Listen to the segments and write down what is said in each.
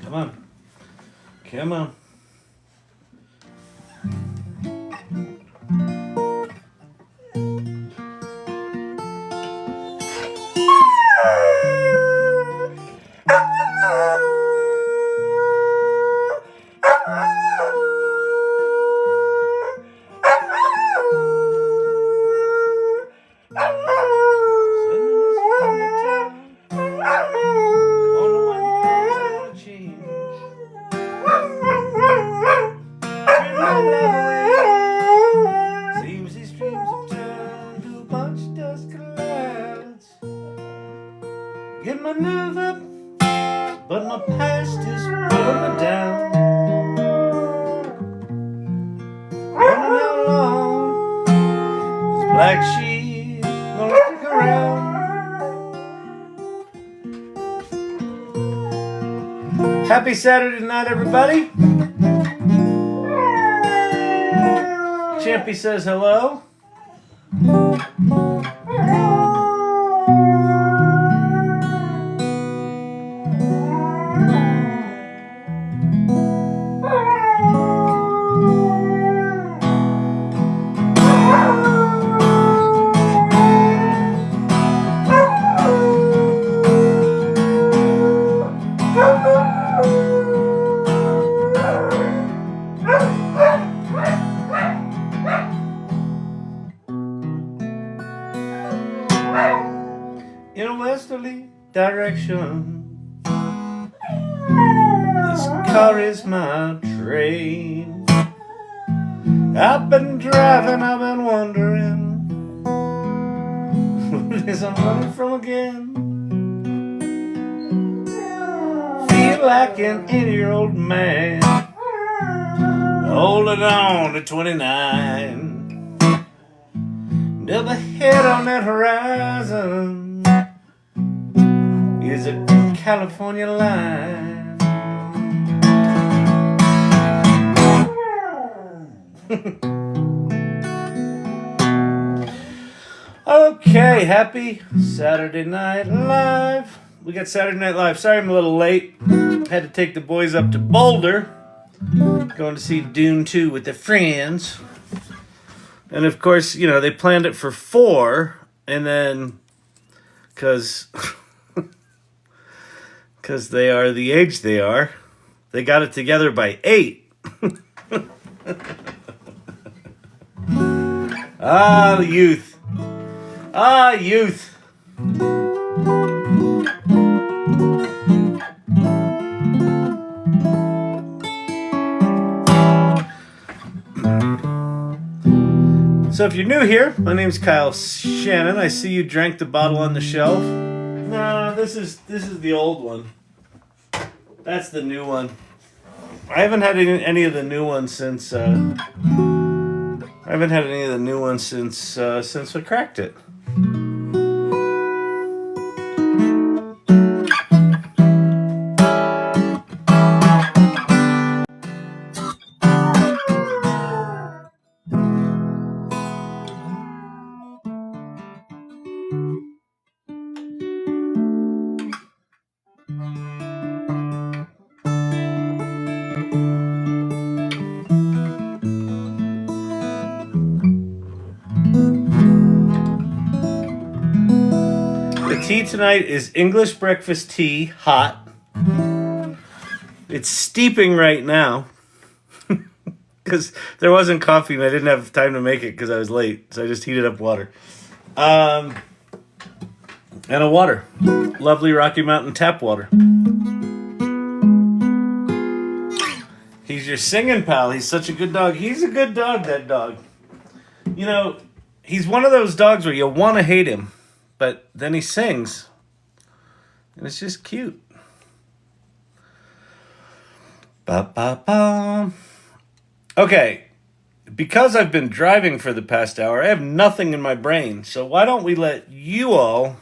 Come on. Come on. Get my nerve up, but my past is pulling me down. Wondering how long this black sheep gonna stick around. Happy Saturday night, everybody. Champy says hello. In a westerly direction, this car is my train. I've been driving, I've been wondering what it is I'm running from again. Feel like an 80-year-old man holding on to 29. Never head on that horizon is a California line. Okay, happy Saturday Night Live. We got Saturday Night Live. Sorry I'm a little late. Had to take the boys up to Boulder. Going to see Dune 2 with their friends. And of course, you know, they planned it for 4, and then, because they are the age they are, they got it together by 8. Ah, the youth. Ah, youth. So if you're new here, my name's Kyle Shannon. I see you drank the bottle on the shelf. No, this is the old one. That's the new one. I haven't had any of the new ones since since we cracked it. The tea tonight is English breakfast tea, hot. It's steeping right now because there wasn't coffee and I didn't have time to make it because I was late. So I just heated up water. And a water. Lovely Rocky Mountain tap water. He's your singing pal. He's such a good dog. He's a good dog, that dog. You know, he's one of those dogs where you want to hate him, but then he sings. And it's just cute. Ba ba ba. Okay, because I've been driving for the past hour, I have nothing in my brain. So why don't we let you all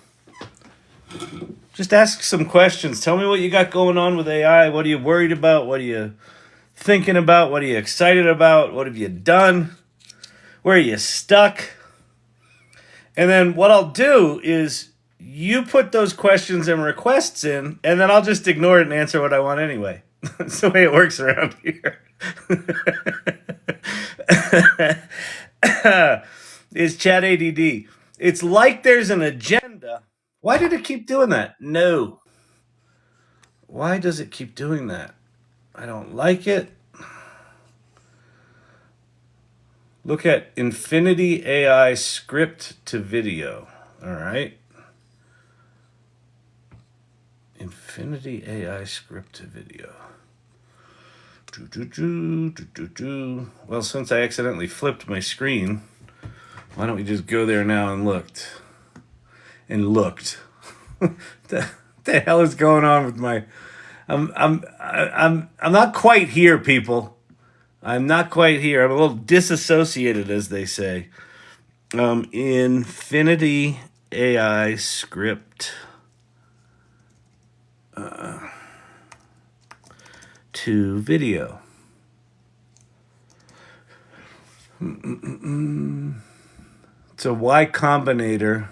just ask some questions. Tell me what you got going on with AI. What are you worried about? What are you thinking about? What are you excited about? What have you done? Where are you stuck? And then what I'll do is you put those questions and requests in, and then I'll just ignore it and answer what I want anyway. That's the way it works around here. Is Chat ADD. It's like there's an agenda. Why did it keep doing that? No. Why does it keep doing that? I don't like it. Look at Infinity AI script to video. All right. Infinity AI script to video. Well, since I accidentally flipped my screen, why don't we just go there now and looked? The hell is going on with my? I'm not quite here, people. I'm not quite here. I'm a little disassociated, as they say. Infinity AI script to video. It's a Y Combinator.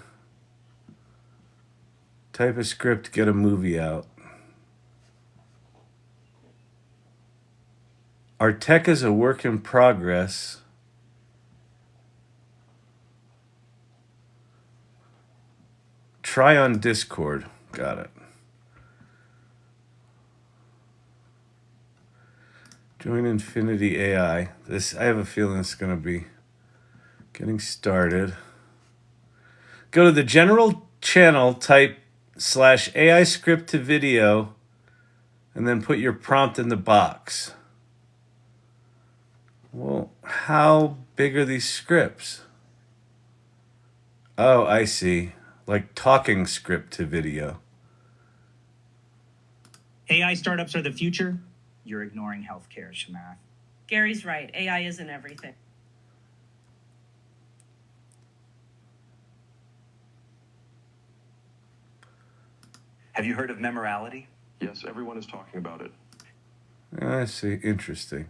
Type a script, get a movie out. Our tech is a work in progress. Try on Discord. Got it. Join Infinity AI. I have a feeling it's going to be getting started. Go to the general channel, type /AI script to video, and then put your prompt in the box. Well, how big are these scripts? Oh, I see. Like talking script to video. AI startups are the future. You're ignoring healthcare, Shamath. Gary's right. AI isn't everything. Have you heard of memorality? Yes, everyone is talking about it. I see. Interesting.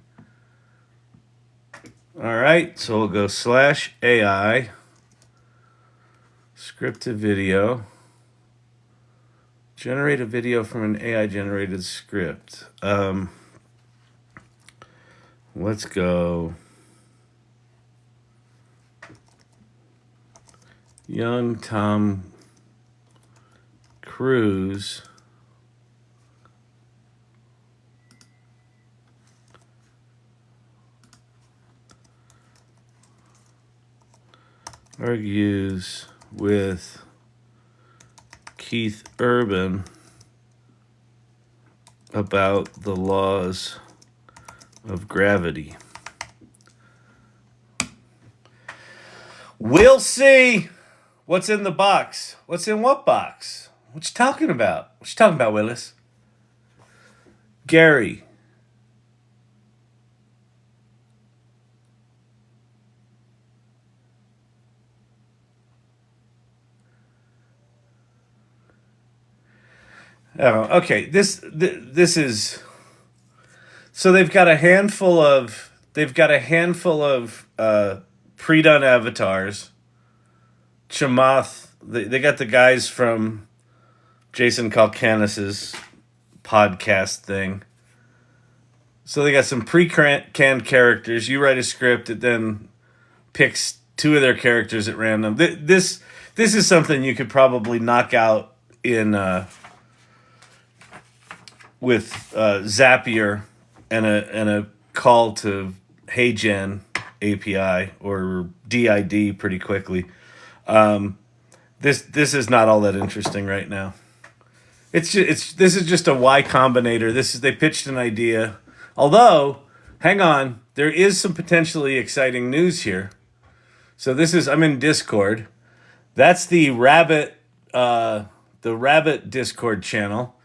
All right, so we'll go /AI script to video. Generate a video from an AI generated script. Let's go. Young Tom Cruise argues with Keith Urban about the laws of gravity. We'll see what's in the box. What's in what box? What you talking about? What you talking about, Willis? Gary. Oh, okay. This is so they've got a handful of pre-done avatars. Chamath, they got the guys from Jason Calcanis's podcast thing. So they got some pre-canned characters. You write a script, it then picks two of their characters at random. This is something you could probably knock out in with Zapier and a call to HeyGen API or DID pretty quickly. This is not all that interesting right now. This is just a Y Combinator. They pitched an idea. Although, hang on, there is some potentially exciting news here. So I'm in Discord. That's the Rabbit Discord channel.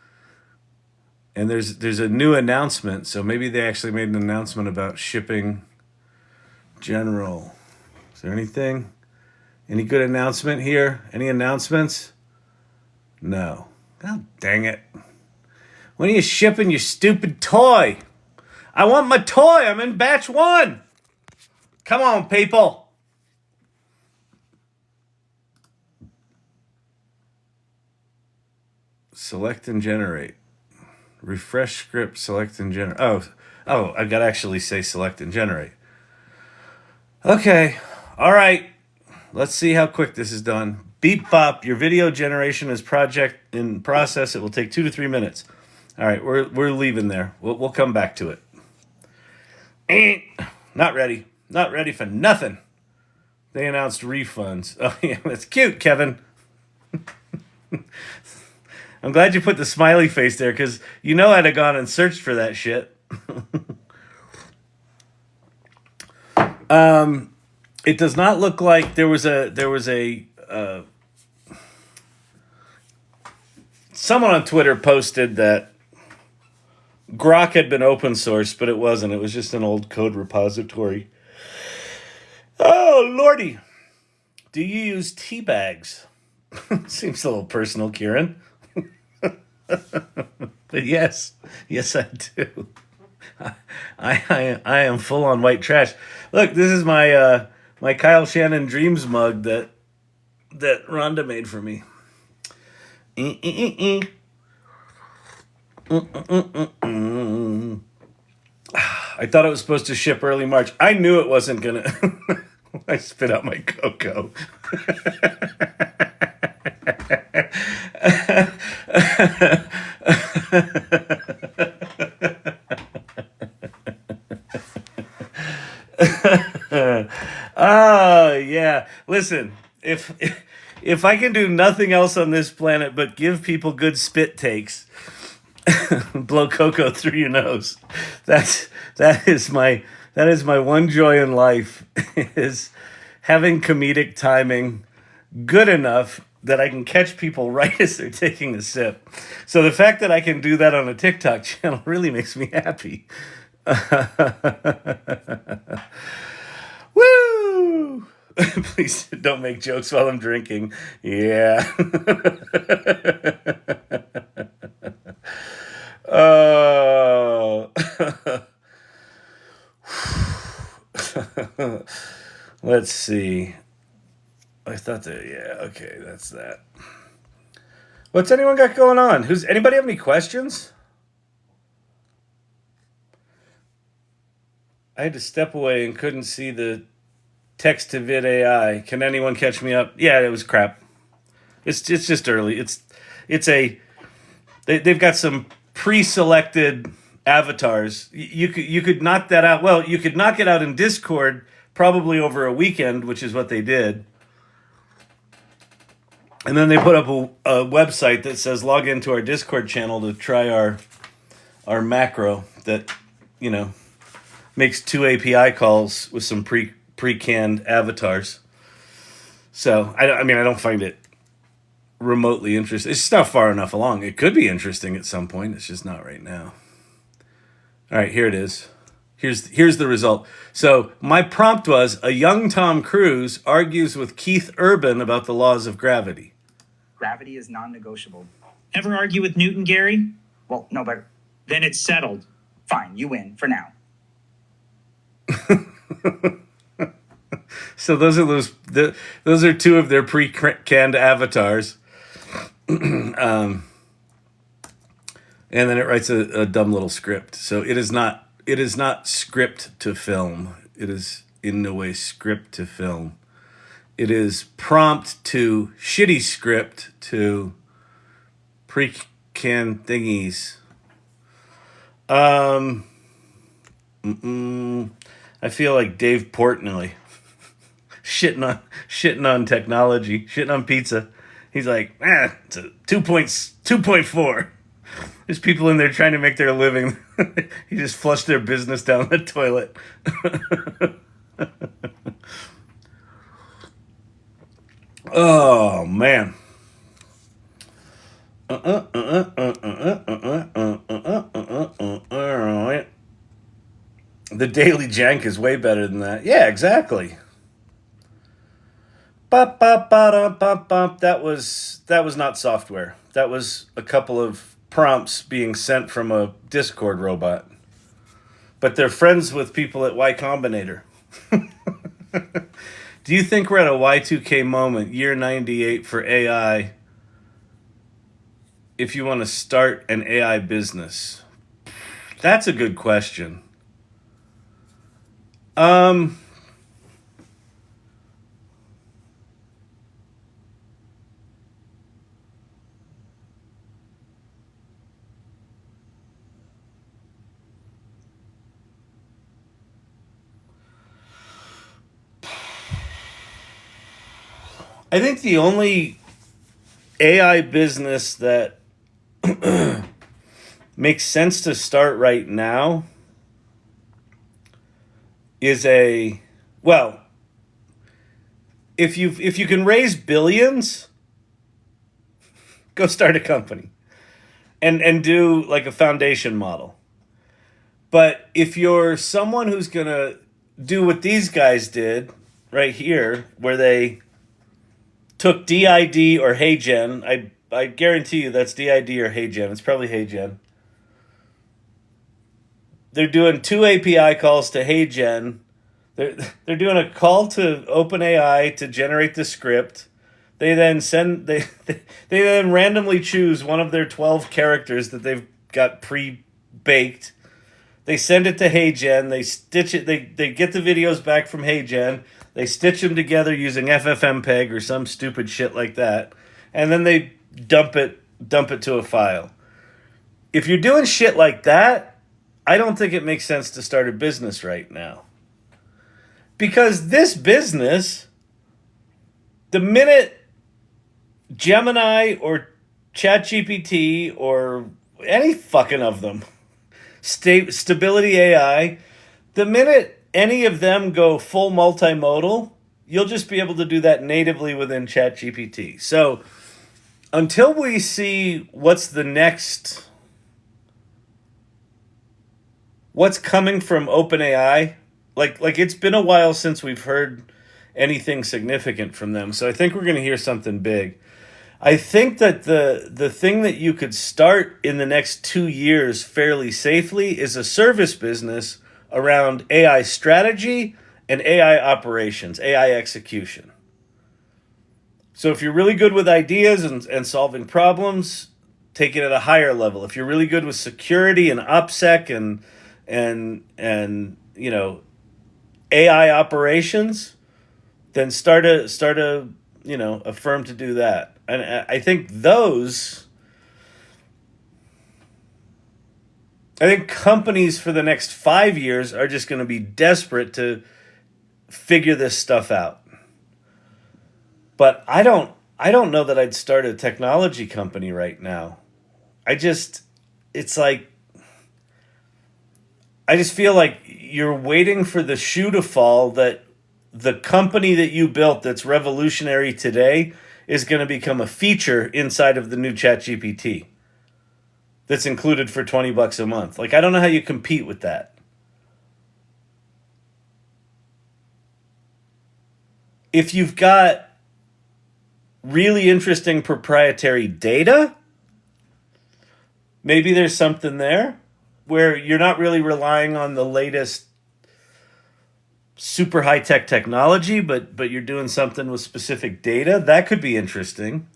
And there's a new announcement. So maybe they actually made an announcement about shipping general. Is there anything? Any good announcement here? Any announcements? No. God dang it. When are you shipping your stupid toy? I want my toy. I'm in batch 1. Come on, people. Select and generate. Refresh script, select and generate. Oh, I gotta actually say select and generate. Okay, all right. Let's see how quick this is done. Beep bop, your video generation is project in process. It will take 2 to 3 minutes. All right, we're leaving there. We'll come back to it. Not ready. Not ready for nothing. They announced refunds. Oh yeah, that's cute, Kevin. I'm glad you put the smiley face there, because you know I'd have gone and searched for that shit. It does not look like there was a someone on Twitter posted that Grok had been open sourced, but it wasn't. It was just an old code repository. Oh lordy, do you use tea bags? Seems a little personal, Kieran. But yes, I do. I am full on white trash. Look, this is my my Kyle Shannon Dreams mug that Rhonda made for me. I thought it was supposed to ship early March. I knew it wasn't gonna. I spit out my cocoa. Oh yeah. Listen, if I can do nothing else on this planet but give people good spit takes, blow cocoa through your nose, that is my one joy in life, is having comedic timing good enough that I can catch people right as they're taking a sip. So the fact that I can do that on a TikTok channel really makes me happy. Woo! Please don't make jokes while I'm drinking. Yeah. Oh. Let's see. I thought that, yeah, okay, that's that. What's anyone got going on? Anybody have any questions? I had to step away and couldn't see the text to vid AI. Can anyone catch me up? Yeah, it was crap. It's just early. They've got some pre-selected avatars. You could knock that out. Well, you could knock it out in Discord probably over a weekend, which is what they did. And then they put up a website that says log into our Discord channel to try our macro that, makes 2 API calls with some pre-canned avatars. So I don't find it remotely interesting. It's just not far enough along. It could be interesting at some point. It's just not right now. All right, here it is. Here's the result. So my prompt was, a young Tom Cruise argues with Keith Urban about the laws of gravity. Gravity is non-negotiable. Ever argue with Newton, Gary? Well, no, but then it's settled. Fine, you win for now. So those are two of their pre-canned avatars. And then it writes a dumb little script. So it is not script to film. It is in no way script to film. It is prompt to shitty script to pre-canned thingies. I feel like Dave Portnoy shitting on technology, shitting on pizza. He's like, it's a 2.4. There's people in there trying to make their living. He just flushed their business down the toilet. Oh man. All right. The Daily Jank is way better than that. Yeah, exactly. That was not software. That was a couple of prompts being sent from a Discord robot. But they're friends with people at Y Combinator. Do you think we're at a Y2K moment, year 98 for AI? if you want to start an AI business? That's a good question. I think the only AI business that makes sense to start right now is if you can raise billions, go start a company and do like a foundation model. But if you're someone who's gonna do what these guys did right here, where they took DID or HeyGen, I guarantee you that's DID or HeyGen. It's probably HeyGen. They're doing 2 API calls to HeyGen. They're doing a call to OpenAI to generate the script. They then they then randomly choose one of their 12 characters that they've got pre-baked. They send it to HeyGen. They stitch it. They get the videos back from HeyGen. They stitch them together using FFmpeg or some stupid shit like that, and then they dump it to a file. If you're doing shit like that, I don't think it makes sense to start a business right now. Because this business, the minute Gemini or Chat GPT or any fucking of them, Stability AI, the minute any of them go full multimodal, you'll just be able to do that natively within Chat GPT. So until we see what's coming from OpenAI, like it's been a while since we've heard anything significant from them. So I think we're going to hear something big. I think that the thing that you could start in the next 2 years fairly safely is a service business around AI strategy and AI operations, AI execution. So if you're really good with ideas and solving problems, take it at a higher level. If you're really good with security and OPSEC and you know, AI operations, then start a you know, a firm to do that. And I think companies for the next 5 years are just going to be desperate to figure this stuff out. But I don't know that I'd start a technology company right now. I just feel like you're waiting for the shoe to fall that the company that you built that's revolutionary today is going to become a feature inside of the new Chat GPT that's included for $20 a month. Like, I don't know how you compete with that. If you've got really interesting proprietary data, maybe there's something there where you're not really relying on the latest super high-tech technology, but you're doing something with specific data. That could be interesting.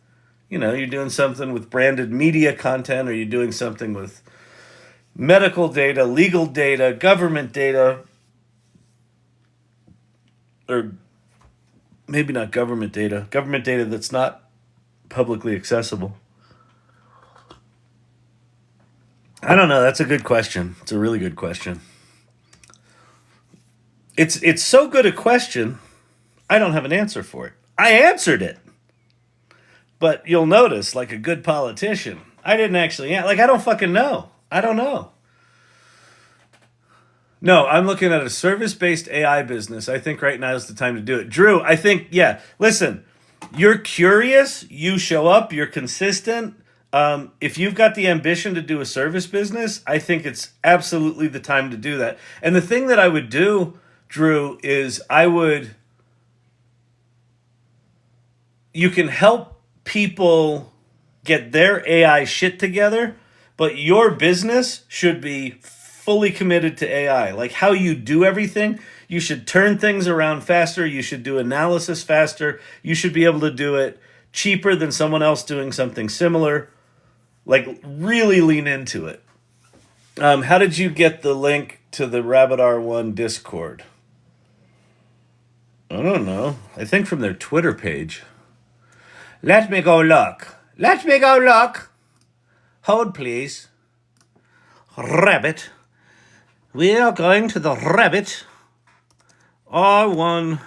You know, you're doing something with branded media content, or you're doing something with medical data, legal data, government data, or maybe not government data that's not publicly accessible. I don't know. That's a good question. It's a really good question. It's so good a question, I don't have an answer for it. I answered it. But you'll notice, like a good politician, I didn't actually, I don't fucking know. I don't know. No, I'm looking at a service-based AI business. I think right now is the time to do it. Drew, I think, listen, you're curious, you show up, you're consistent. If you've got the ambition to do a service business, I think it's absolutely the time to do that. And the thing that I would do, Drew, is you can help people get their AI shit together, but your business should be fully committed to AI. Like how you do everything, you should turn things around faster, you should do analysis faster, you should be able to do it cheaper than someone else doing something similar. Like, really lean into it. How did you get the link to the Rabbit R1 Discord? I don't know. I think from their Twitter page. Let me go look. Let me go look. Hold, please. Rabbit. We are going to the Rabbit R1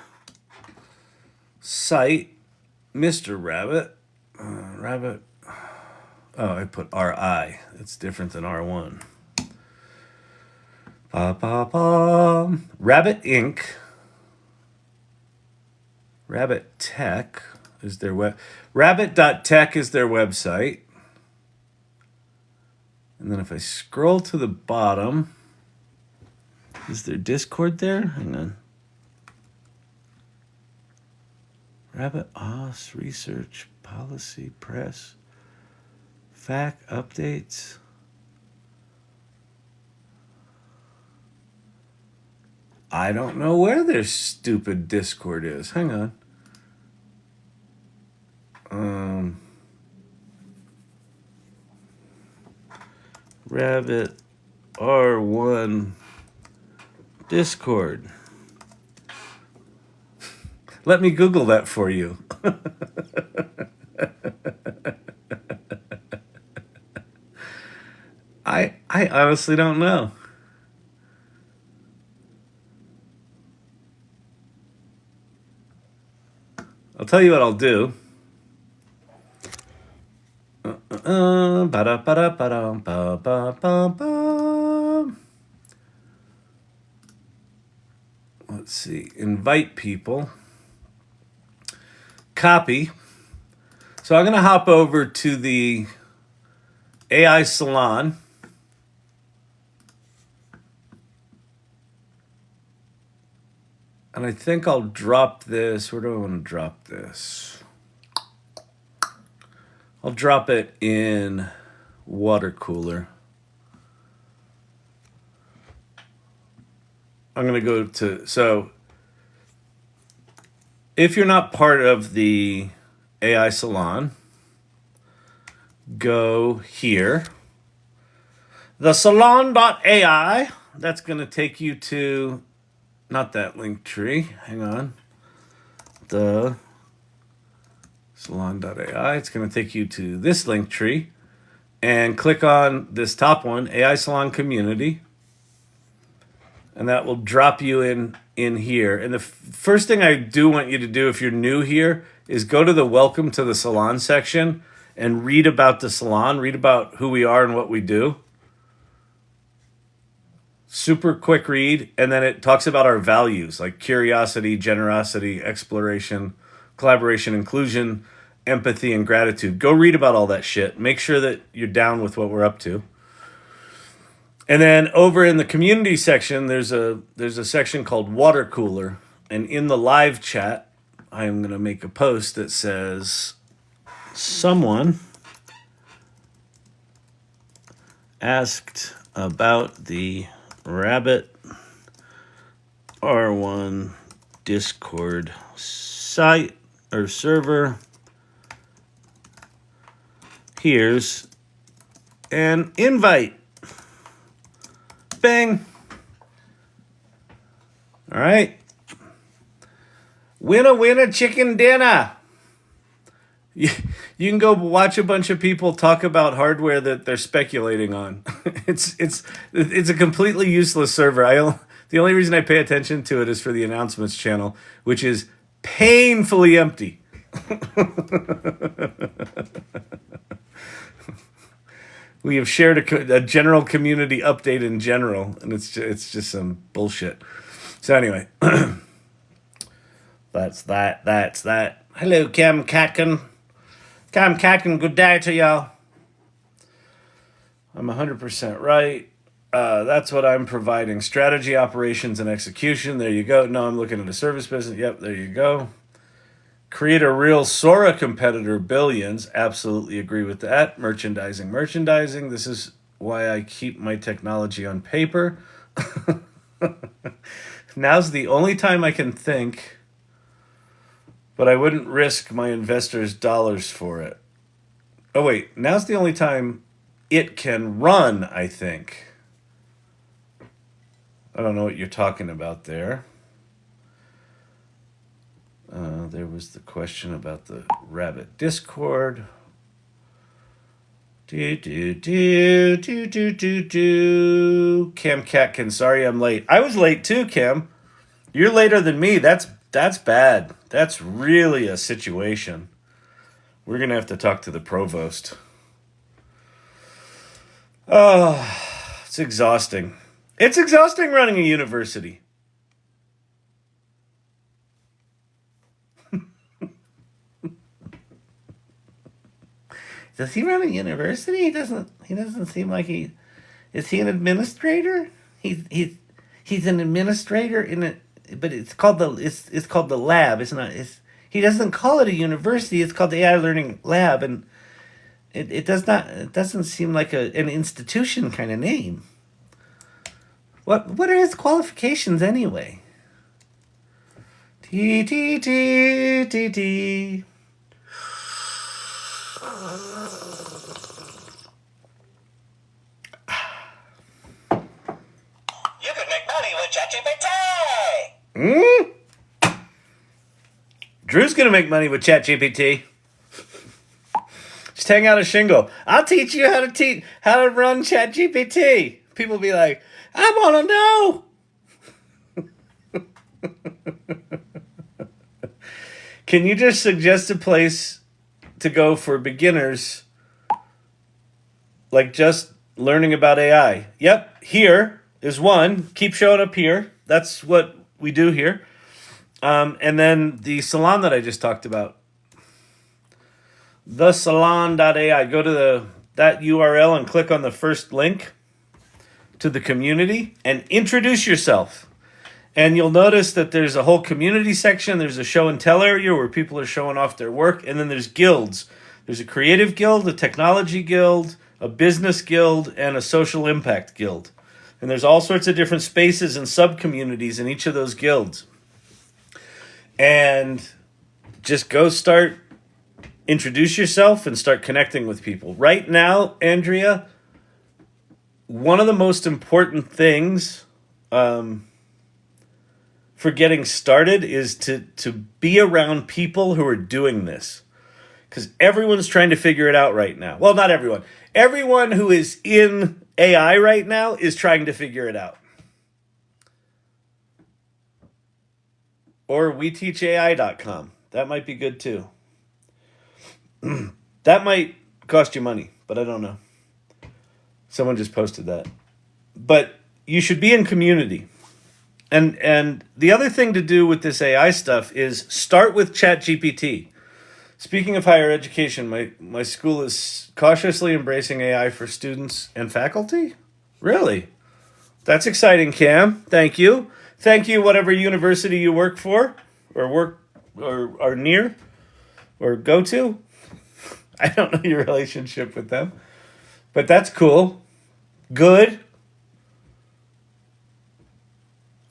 site. Mr. Rabbit. Rabbit. Oh, I put RI. It's different than R1. Rabbit Inc. Rabbit Tech is their web. Rabbit.tech is their website. And then if I scroll to the bottom, is there Discord there? Hang on. Rabbit OS, research, policy, press, fact, updates. I don't know where their stupid Discord is. Hang on. Rabbit R1 Discord. Let me Google that for you. I honestly don't know. I'll tell you what I'll do. Let's see. Invite people. Copy. So I'm going to hop over to the AI Salon. And I think I'll drop this. Where do I want to drop this? I'll drop it in water cooler. I'm going to go to, so if you're not part of the AI Salon, go here. The salon.ai, that's going to take you to, not that link tree, hang on. The salon.ai, it's going to take you to this link tree and click on this top one, AI Salon Community. And that will drop you in here. And the first thing I do want you to do if you're new here is go to the Welcome to the Salon section and read about the salon, read about who we are and what we do. Super quick read. And then it talks about our values like curiosity, generosity, exploration, collaboration, inclusion, empathy, and gratitude. Go read about all that shit. Make sure that you're down with what we're up to. And then over in the community section, there's a section called Water Cooler. And in the live chat, I am going to make a post that says, someone asked about the Rabbit R1 Discord site or server. Here's an invite. Bang. All right. Winner, chicken dinner. You can go watch a bunch of people talk about hardware that they're speculating on. It's a completely useless server. The only reason I pay attention to it is for the announcements channel, which is painfully empty. We have shared a general community update in general, and it's just some bullshit. So anyway, that's that. Hello, Cam Catkin. Cam Catkin, good day to y'all. I'm 100% right. That's what I'm providing. Strategy, operations, and execution. There you go. No, I'm looking at a service business. Yep, there you go. Create a real Sora competitor, billions. Absolutely agree with that. Merchandising. This is why I keep my technology on paper. Now's the only time I can think, but I wouldn't risk my investors' dollars for it. Oh, wait. Now's the only time it can run, I think. I don't know what you're talking about there. There was the question about the Rabbit Discord. Cam Catkin, sorry I'm late. I was late too, Cam. You're later than me. That's bad. That's really a situation. We're gonna have to talk to the provost. Oh, it's exhausting. It's exhausting running a university. Does he run a university? He doesn't seem like he is. He an administrator? He's an administrator in a, but it's called the lab. It's not. He doesn't call it a university. It's called the AI Learning Lab, and it doesn't seem like an institution kind of name. What are his qualifications anyway? T. You could make money with Chat GPT. Drew's gonna make money with Chat GPT. Just hang out a shingle. I'll teach you how to run Chat GPT. People be like, I want to know. Can you just suggest a place to go for beginners, like just learning about AI? Yep, here is one. Keep showing up here. That's what we do here. And then the Salon that I just talked about. Thesalon.ai. Go to that URL and click on the first link to the community and introduce yourself. And you'll notice that there's a whole community section. There's a show and tell area where people are showing off their work. And then there's guilds. There's a creative guild, a technology guild, a business guild, and a social impact guild. And there's all sorts of different spaces and sub-communities in each of those guilds. And just go introduce yourself and start connecting with people. Right now, Andrea, one of the most important things for getting started is to be around people who are doing this. Because everyone's trying to figure it out right now. Well, not everyone. Everyone who is in AI right now is trying to figure it out. Or weteachai.com. That might be good too. That might cost you money, but I don't know. Someone just posted that. But you should be in community. And the other thing to do with this AI stuff is start with Chat GPT. Speaking of higher education, my school is cautiously embracing AI for students and faculty? Really? That's exciting, Cam. Thank you. Thank you, whatever university you work for, or are near, or go to. I don't know your relationship with them, but that's cool. Good.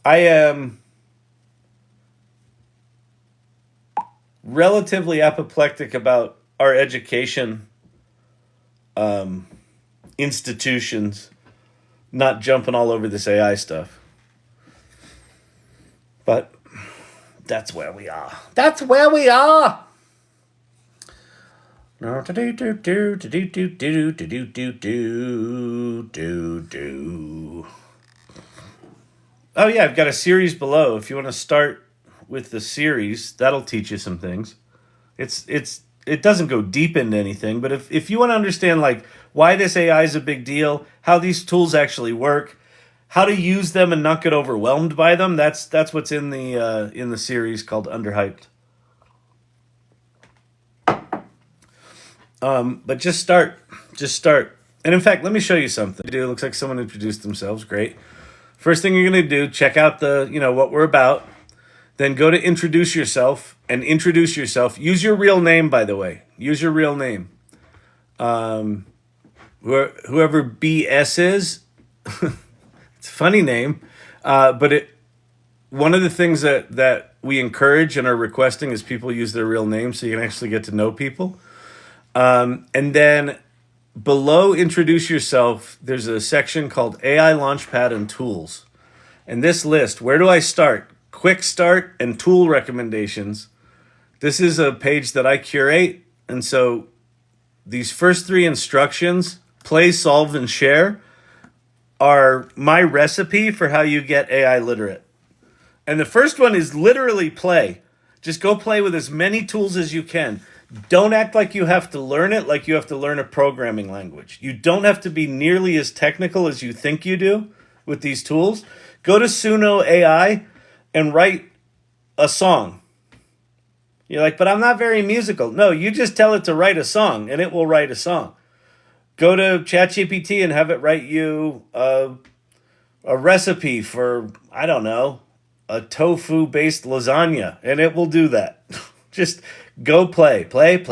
I am relatively apoplectic about our education institutions not jumping all over this AI stuff. But that's where we are. That's where we are. Oh yeah, I've got a series below. If you want to start with the series, that'll teach you some things. It doesn't go deep into anything, but if you want to understand like why this AI is a big deal, how these tools actually work, how to use them and not get overwhelmed by them, that's what's in the series called Underhyped. But just start. And in fact, let me show you something. It looks like someone introduced themselves. Great. First thing you're going to do, check out what we're about. Then go to introduce yourself and introduce yourself. Use your real name, by the way. Use your real name. Whoever BS is, it's a funny name, but one of the things that we encourage and are requesting is people use their real name so you can actually get to know people. And then below introduce yourself, there's a section called AI Launchpad and Tools. And this list, where do I start? Quick start and tool recommendations. This is a page that I curate. And so these first 3 instructions, play, solve, and share, are my recipe for how you get AI literate. And the first one is literally play. Just go play with as many tools as you can. Don't act like you have to learn it like you have to learn a programming language. You don't have to be nearly as technical as you think you do with these tools. Go to Suno AI and write a song. You're like, but I'm not very musical. No, you just tell it to write a song and it will write a song. Go to Chat GPT and have it write you a recipe for, I don't know, a tofu-based lasagna, and it will do that. Just go play. Then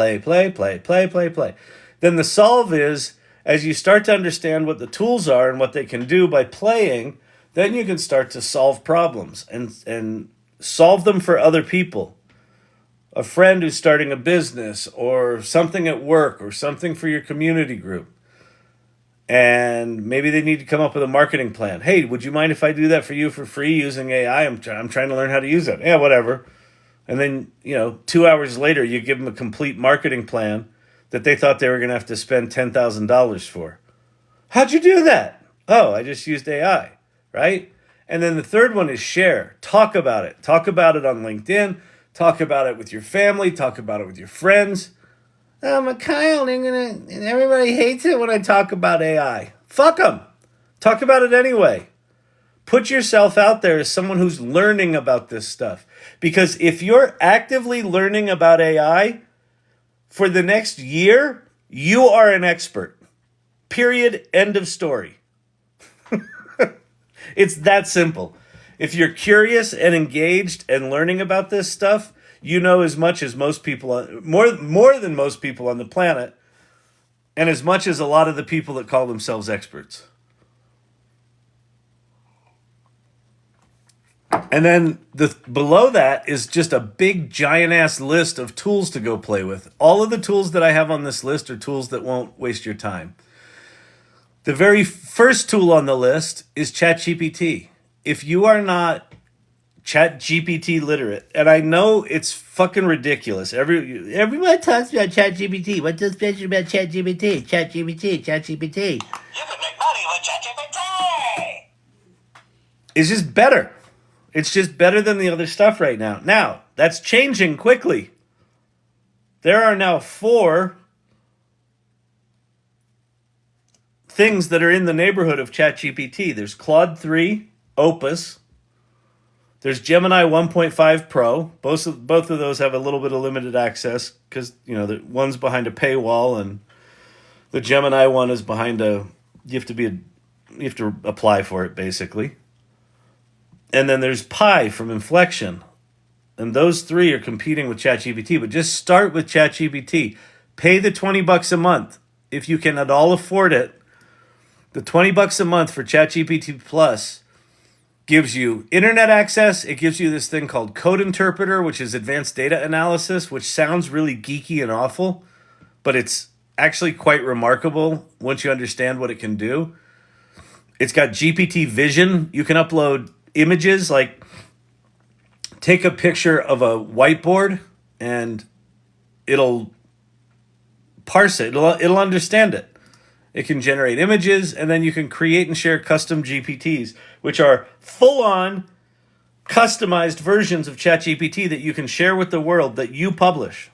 the solve is, as you start to understand what the tools are and what they can do by playing, then you can start to solve problems and solve them for other people. A friend who's starting a business or something at work or something for your community group. And maybe they need to come up with a marketing plan. Hey, would you mind if I do that for you for free using AI? I'm trying to learn how to use it. Yeah, whatever. And then, 2 hours later, you give them a complete marketing plan that they thought they were going to have to spend $10,000 for. How'd you do that? Oh, I just used AI, right? And then the third one is share. Talk about it. Talk about it on LinkedIn. Talk about it with your family. Talk about it with your friends. I'm Kyle, and everybody hates it when I talk about AI. Fuck them. Talk about it anyway. Put yourself out there as someone who's learning about this stuff. Because if you're actively learning about AI for the next year, you are an expert. Period. End of story. It's that simple. If you're curious and engaged and learning about this stuff, you know as much as most people, more than most people on the planet, and as much as a lot of the people that call themselves experts. And then below that is just a big giant ass list of tools to go play with. All of the tools that I have on this list are tools that won't waste your time. The very first tool on the list is Chat GPT. If you are not Chat GPT literate, and I know it's fucking ridiculous. Everyone talks about Chat GPT. What's so special about Chat GPT? Chat GPT. You can make money with Chat GPT. It's just better. It's just better than the other stuff right now. Now, that's changing quickly. There are now 4 things that are in the neighborhood of Chat GPT. There's Claude 3, Opus. There's Gemini 1.5 Pro. Both of those have a little bit of limited access because, the one's behind a paywall and the Gemini one is behind you have to apply for it basically. And then there's Pi from Inflection. And those 3 are competing with ChatGPT, but just start with ChatGPT. Pay the $20 a month if you can at all afford it. The $20 a month for ChatGPT Plus gives you internet access. It gives you this thing called Code Interpreter, which is advanced data analysis, which sounds really geeky and awful, but it's actually quite remarkable once you understand what it can do. It's got GPT Vision. You can upload images, like take a picture of a whiteboard and it'll parse it. It'll understand it. It can generate images, and then you can create and share custom GPTs, which are full-on customized versions of ChatGPT that you can share with the world that you publish.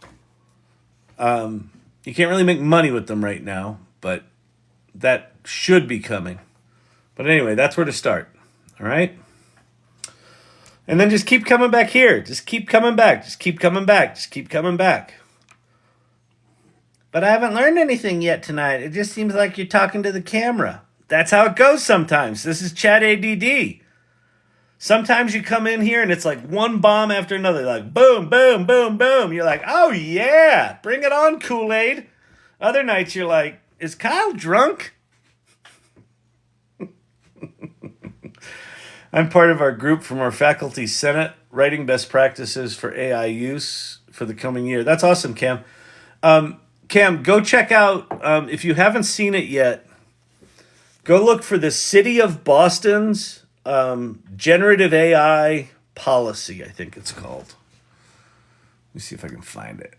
You can't really make money with them right now, but that should be coming. But anyway, that's where to start. All right? And then just keep coming back here. Just keep coming back. Just keep coming back. Just keep coming back. But I haven't learned anything yet tonight. It just seems like you're talking to the camera. That's how it goes sometimes. This is Chat ADD. Sometimes you come in here and it's like one bomb after another. Like boom, boom, boom, boom. You're like, oh yeah, bring it on, Kool-Aid. Other nights you're like, is Kyle drunk? I'm part of our group from our faculty senate, writing best practices for AI use for the coming year. That's awesome, Cam. Cam, go check out, if you haven't seen it yet, go look for the City of Boston's generative AI policy, I think it's called. Let me see if I can find it.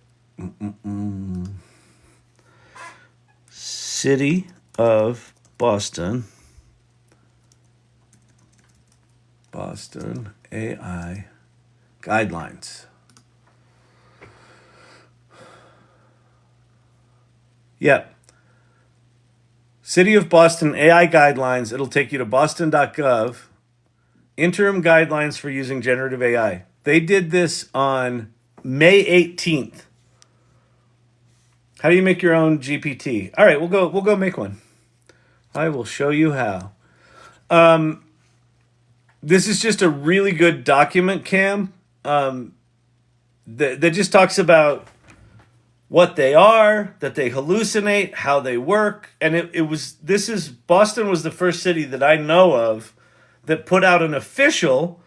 City of Boston. Boston AI guidelines. Yep. City of Boston AI guidelines. It'll take you to boston.gov. Interim guidelines for using generative AI. They did this on May 18th. How do you make your own GPT? All right, we'll go make one. I will show you how. This is just a really good document, Cam. That just talks about what they are, that they hallucinate, how they work, and Boston was the first city that I know of that put out an official,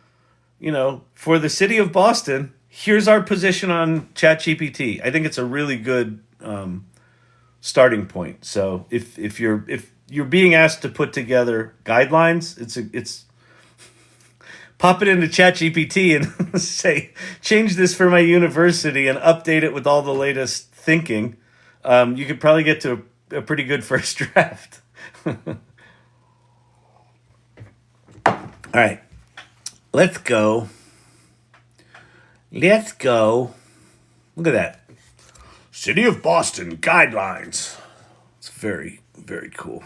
for the city of Boston. Here's our position on Chat GPT. I think it's a really good starting point. So if you're being asked to put together guidelines, it's pop it into Chat GPT and say, change this for my university and update it with all the latest thinking. You could probably get to a pretty good first draft. All right, let's go. Look at that. City of Boston guidelines. It's very, very cool.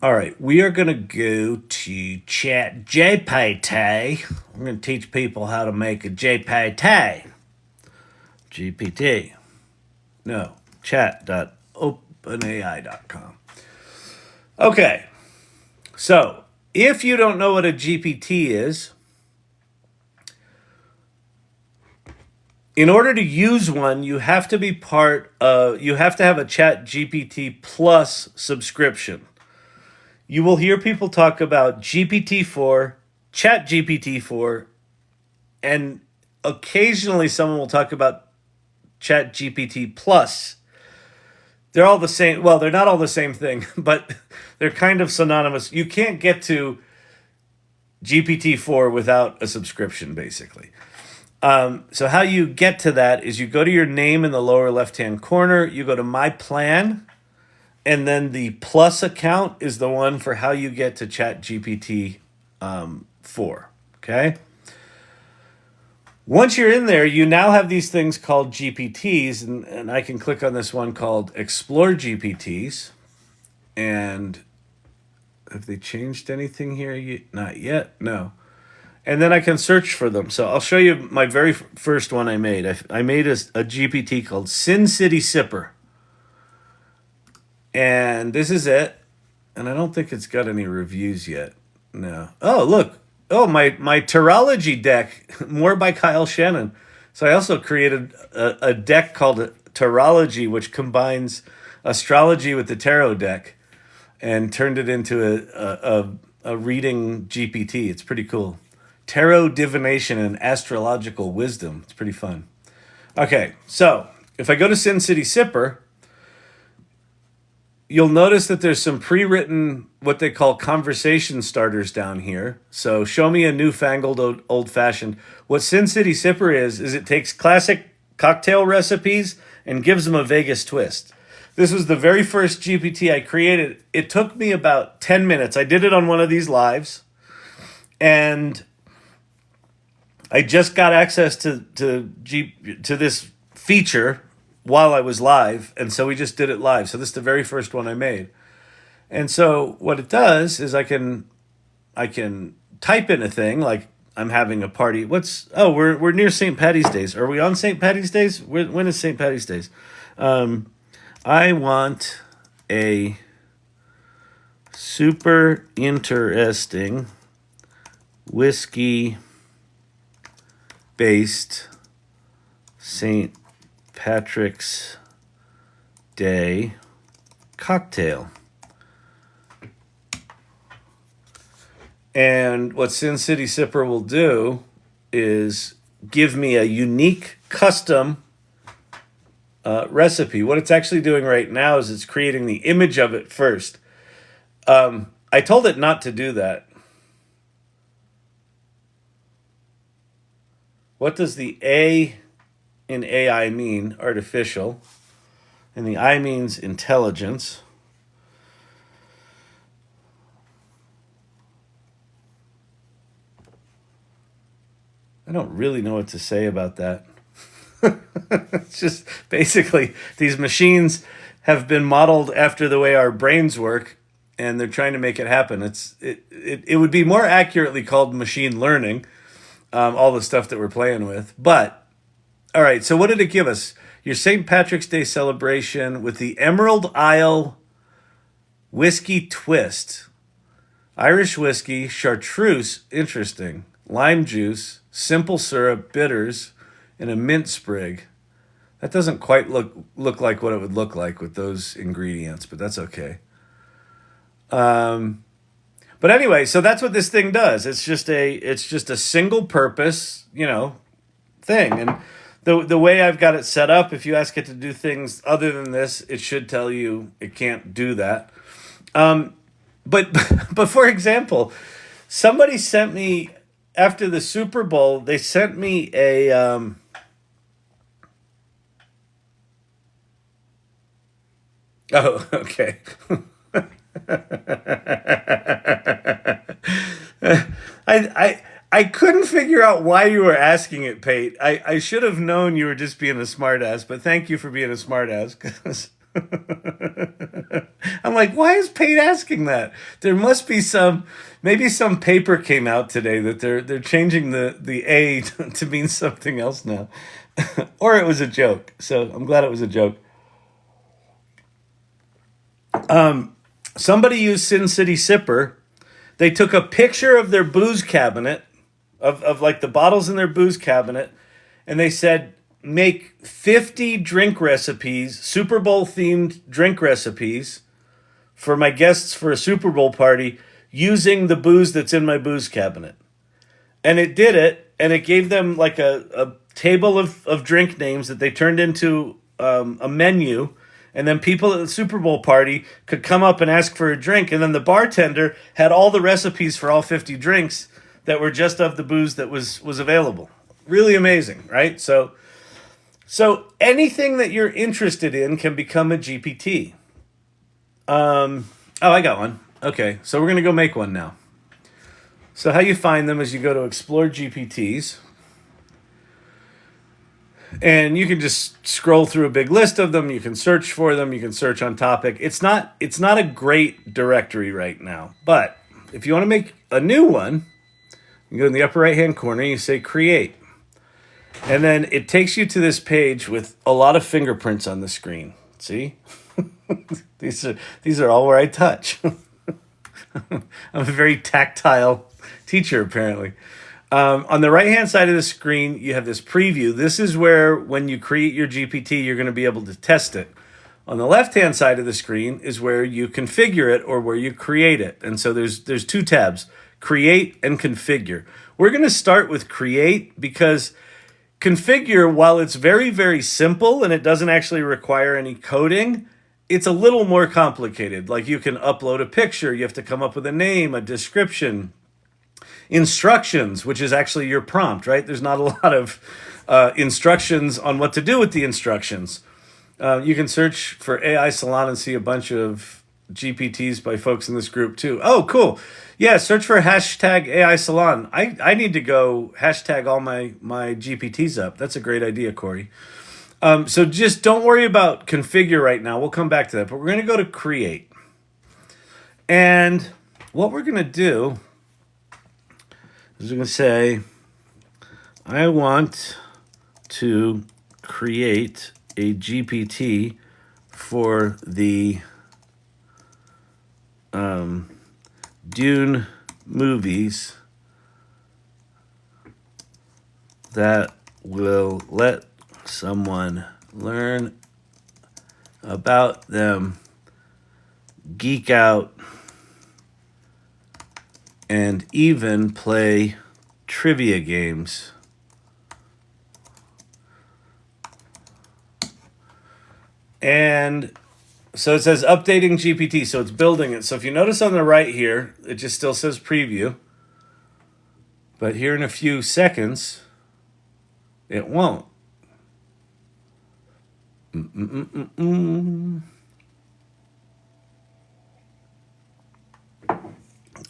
All right, we are going to go to Chat GPT. I'm going to teach people how to make a GPT. GPT. No, chat.openai.com. Okay, so if you don't know what a GPT is, in order to use one, you have to be you have to have a Chat GPT Plus subscription. You will hear people talk about GPT-4, Chat GPT-4, and occasionally someone will talk about Chat GPT Plus. They're all the same. Well, they're not all the same thing, but they're kind of synonymous. You can't get to GPT-4 without a subscription, basically. So how you get to that is you go to your name in the lower left-hand corner, you go to My Plan, and then the Plus account is the one for how you get to Chat GPT 4, okay? Once you're in there, you now have these things called GPTs, and I can click on this one called Explore GPTs. And have they changed anything here? Not yet, no. And then I can search for them. So I'll show you my very first one I made. I made a GPT called Sin City Sipper. And this is it. And I don't think it's got any reviews yet. No. Oh, look. Oh, my Terology deck, more by Kyle Shannon. So I also created a deck called Terology, which combines astrology with the tarot deck and turned it into a reading GPT. It's pretty cool. Tarot divination and astrological wisdom. It's pretty fun. Okay, so if I go to Sin City Sipper, you'll notice that there's some pre-written, what they call conversation starters down here. So show me a newfangled old-fashioned. What Sin City Sipper is it takes classic cocktail recipes and gives them a Vegas twist. This was the very first GPT I created. It took me about 10 minutes. I did it on one of these lives. And I just got access to this feature while I was live, and so we just did it live. So this is the very first one I made. And so what it does is I can type in a thing like I'm having a party. We're near St. Paddy's Days. Are we on St. Paddy's Days? When is St. Paddy's Days? I want a super interesting whiskey-based St. Patrick's Day cocktail. And what Sin City Sipper will do is give me a unique custom recipe. What it's actually doing right now is it's creating the image of it first. I told it not to do that. What does the A in AI mean? Artificial. And the I means intelligence. I don't really know what to say about that. It's just basically these machines have been modeled after the way our brains work, and they're trying to make it happen. It would be more accurately called machine learning, all the stuff that we're playing with. But, all right, so what did it give us? Your St. Patrick's Day celebration with the Emerald Isle Whiskey Twist. Irish whiskey, chartreuse, interesting, lime juice, simple syrup, bitters, and a mint sprig. That doesn't quite look like what it would look like with those ingredients, but that's okay. But anyway, so that's what this thing does. It's just a single purpose, thing. And the way I've got it set up, if you ask it to do things other than this, it should tell you it can't do that. But for example, somebody sent me after the Super Bowl, they sent me a oh, okay. I couldn't figure out why you were asking it, Pate. I should have known you were just being a smartass, but thank you for being a smartass. 'Cause I'm like, why is Pate asking that? There must be maybe some paper came out today that they're changing the A to mean something else now. Or it was a joke. So I'm glad it was a joke. Somebody used Sin City Sipper. They took a picture of their booze cabinet, of like the bottles in their booze cabinet, and they said, make 50 drink recipes, Super Bowl themed drink recipes for my guests for a Super Bowl party using the booze that's in my booze cabinet. And it did it, and it gave them like a table of drink names that they turned into a menu. And then people at the Super Bowl party could come up and ask for a drink. And then the bartender had all the recipes for all 50 drinks that were just of the booze that was available. Really amazing, right? So anything that you're interested in can become a GPT. I got one. Okay, so we're going to go make one now. So how you find them is you go to Explore GPTs. And you can just scroll through a big list of them. You can search for them. You can search on topic. It's not a great directory right now. But if you want to make a new one, you go in the upper right-hand corner. You say Create. And then it takes you to this page with a lot of fingerprints on the screen. See? These are all where I touch. I'm a very tactile teacher, apparently. On the right-hand side of the screen, you have this preview. This is where, when you create your GPT, you're going to be able to test it. On the left-hand side of the screen is where you configure it or where you create it. And so there's two tabs, Create and Configure. We're going to start with Create because Configure, while it's very, very simple and it doesn't actually require any coding, it's a little more complicated. Like you can upload a picture. You have to come up with a name, a description, instructions, which is actually your prompt, right? There's not a lot of instructions on what to do with the instructions. You can search for AISalon and see a bunch of GPTs by folks in this group too. Oh, cool. Yeah, search for hashtag AISalon. I need to go hashtag all my GPTs up. That's a great idea, Corey. So just don't worry about configure right now. We'll come back to that. But we're going to go to create. And what we're going to do is we're going to say, I want to create a GPT for the Dune movies that will let someone learn about them, geek out, and even play trivia games. And so it says updating GPT. So it's building it. So if you notice on the right here, it just still says preview. But here in a few seconds, it won't.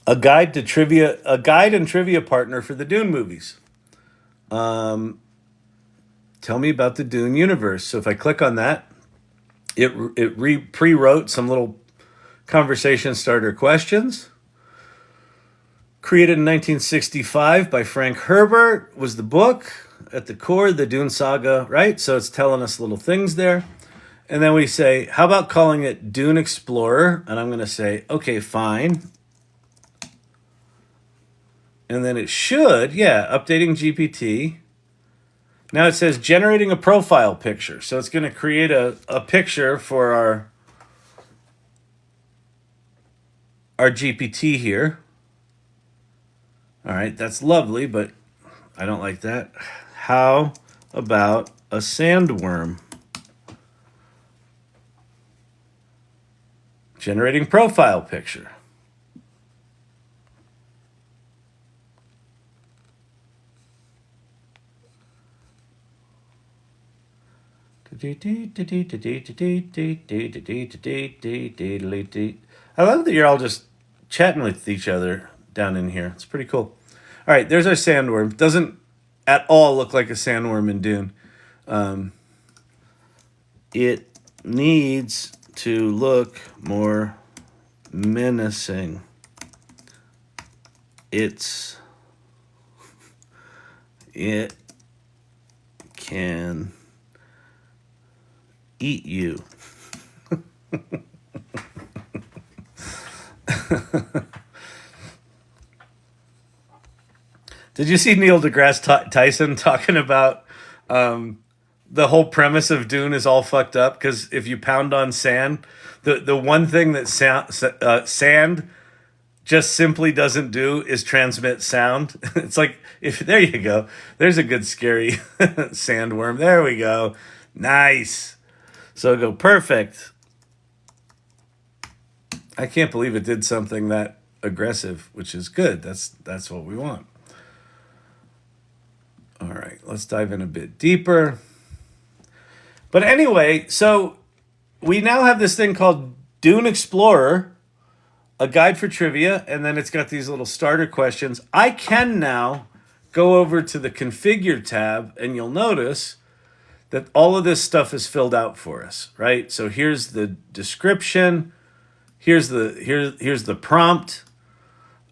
A guide and trivia partner for the Dune movies. Tell me about the Dune universe. So if I click on that, it pre-wrote some little conversation starter questions. Created in 1965 by Frank Herbert was the book. At the core, the Dune saga, right? So it's telling us little things there. And then we say, how about calling it Dune Explorer? And I'm going to say, okay, fine. And then it should, updating GPT. Now it says generating a profile picture. So it's going to create a picture for our GPT here. All right, that's lovely, but I don't like that. How about a sandworm? Generating profile picture. I love that you're all just chatting with each other down in here. It's pretty cool. All right, there's our sandworm. Doesn't at all look like a sandworm in Dune. It needs to look more menacing. It can eat you. Did you see Neil deGrasse Tyson talking about the whole premise of Dune is all fucked up? Because if you pound on sand, the one thing that sand just simply doesn't do is transmit sound. It's like, there you go. There's a good scary sandworm. There we go. Nice. So go perfect. I can't believe it did something that aggressive, which is good. That's what we want. All right, let's dive in a bit deeper. But anyway, so we now have this thing called Dune Explorer, a guide for trivia, and then it's got these little starter questions. I can now go over to the Configure tab, and you'll notice that all of this stuff is filled out for us, right? So here's the description. Here's the prompt.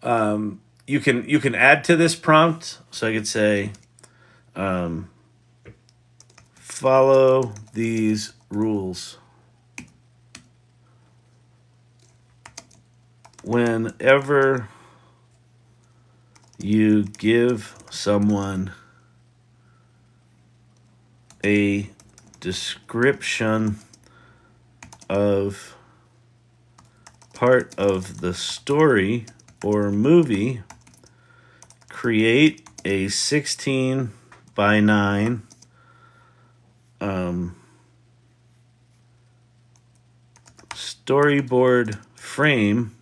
You can add to this prompt. So I could say, follow these rules. Whenever you give someone a description of part of the story or movie, create a 16 by 9 storyboard frame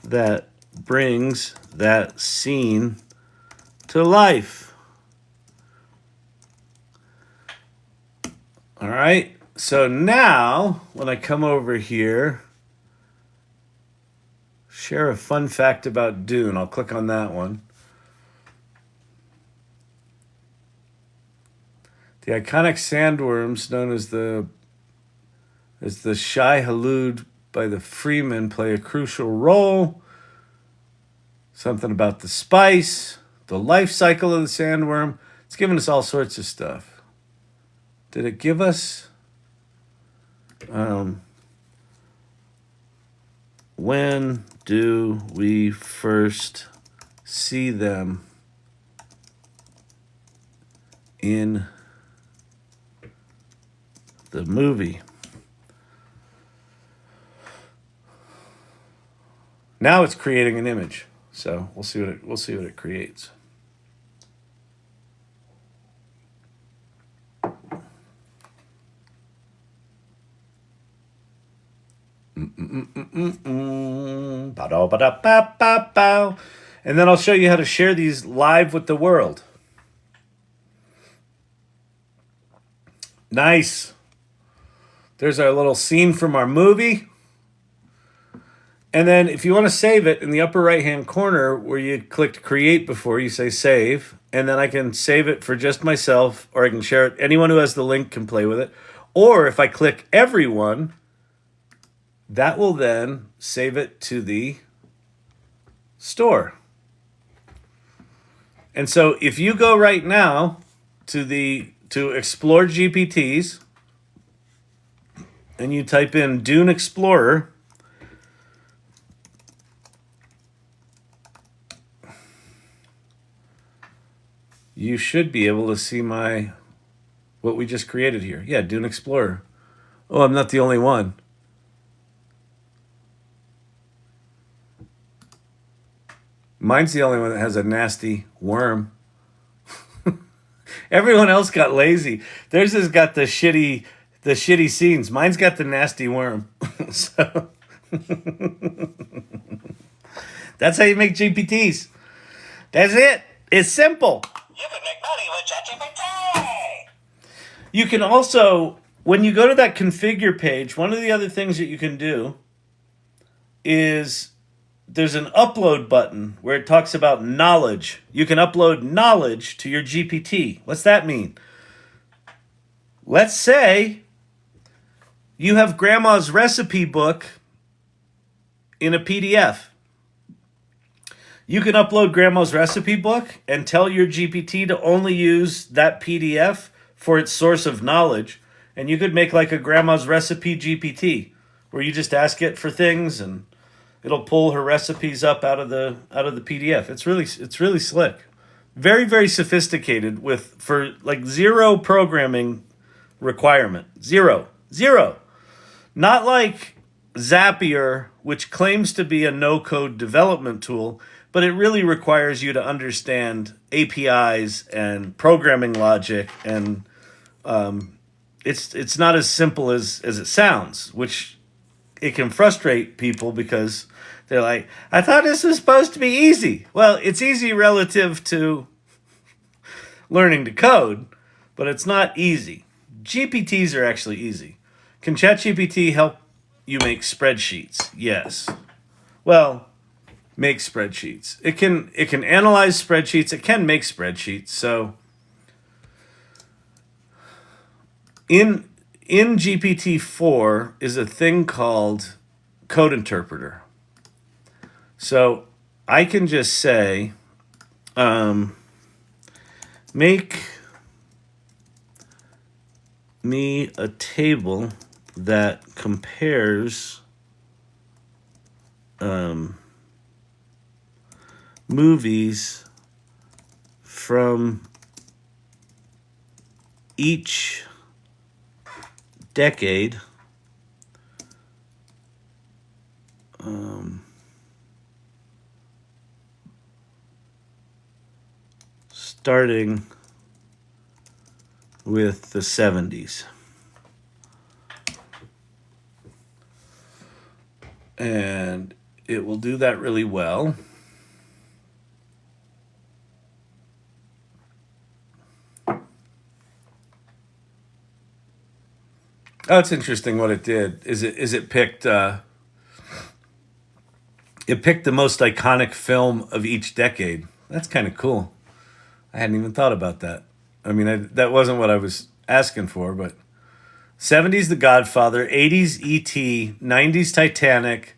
that brings that scene to life. All right. So now, when I come over here, share a fun fact about Dune. I'll click on that one. The iconic sandworms, known as the Shai-Hulud by the Freemen, play a crucial role. Something about the spice, the life cycle of the sandworm. It's giving us all sorts of stuff. Did it give us? When do we first see them in the movie? Now it's creating an image, so we'll see what it creates. Ba-da-ba-da-ba-ba-bow. And then I'll show you how to share these live with the world. Nice. There's our little scene from our movie. And then if you want to save it, in the upper right-hand corner where you clicked create before, you say save. And then I can save it for just myself, or I can share it. Anyone who has the link can play with it. Or if I click everyone, that will then save it to the store. And so if you go right now to Explore GPTs and you type in Dune Explorer, you should be able to see what we just created here. Yeah, Dune Explorer. Oh, I'm not the only one. Mine's the only one that has a nasty worm. Everyone else got lazy. Theirs has got the shitty scenes. Mine's got the nasty worm. So that's how you make GPTs. That's it. It's simple. You can make money with Chat GPT. You can also, when you go to that configure page, one of the other things that you can do is there's an upload button where it talks about knowledge. You can upload knowledge to your GPT. What's that mean? Let's say you have grandma's recipe book in a PDF. You can upload grandma's recipe book and tell your GPT to only use that PDF for its source of knowledge. And you could make like a grandma's recipe GPT where you just ask it for things and it'll pull her recipes up out of the PDF. It's really slick. Very, very sophisticated for like zero programming requirement. Zero. Not like Zapier, which claims to be a no-code development tool, but it really requires you to understand APIs and programming logic, and it's not as simple as it sounds, which it can frustrate people because they're like, I thought this was supposed to be easy. Well, it's easy relative to learning to code, but it's not easy. GPTs are actually easy. Can Chat GPT help you make spreadsheets? Yes. Well, make spreadsheets. It can analyze spreadsheets. It can make spreadsheets. So in GPT-4 is a thing called Code Interpreter. So I can just say, make me a table that compares movies from each decade starting with the 70s. And it will do that really well. Oh, it's interesting what it did. It picked the most iconic film of each decade. That's kind of cool. I hadn't even thought about that. I mean, that wasn't what I was asking for, but 70s The Godfather, 80s E.T., 90s Titanic,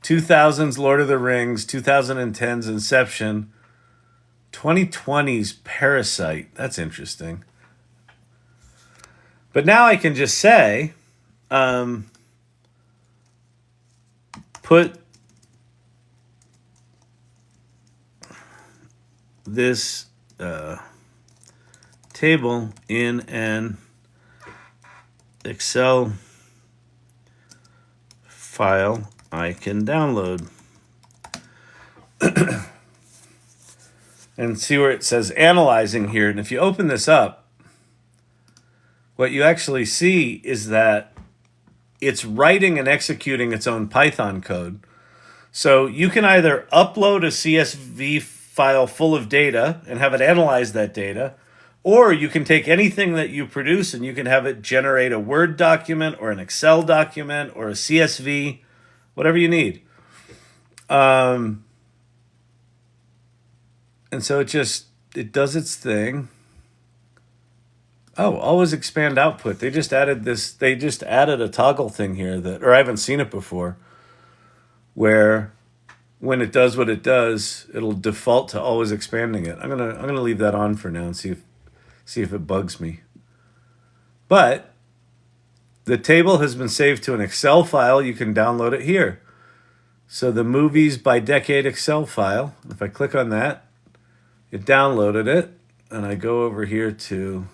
2000s Lord of the Rings, 2010s Inception, 2020s Parasite. That's interesting. But now I can just say, put this table in an Excel file I can download. And see where it says analyzing here. And if you open this up, what you actually see is that it's writing and executing its own Python code. So you can either upload a CSV file full of data and have it analyze that data, or you can take anything that you produce and you can have it generate a Word document or an Excel document or a CSV, whatever you need. And so it does its thing. Oh, always expand output. They just added a toggle thing here or I haven't seen it before, where when it does what it does, it'll default to always expanding it. I'm gonna leave that on for now and see if it bugs me. But the table has been saved to an Excel file. You can download it here. So the movies by decade Excel file, if I click on that, it downloaded it, and I go over here to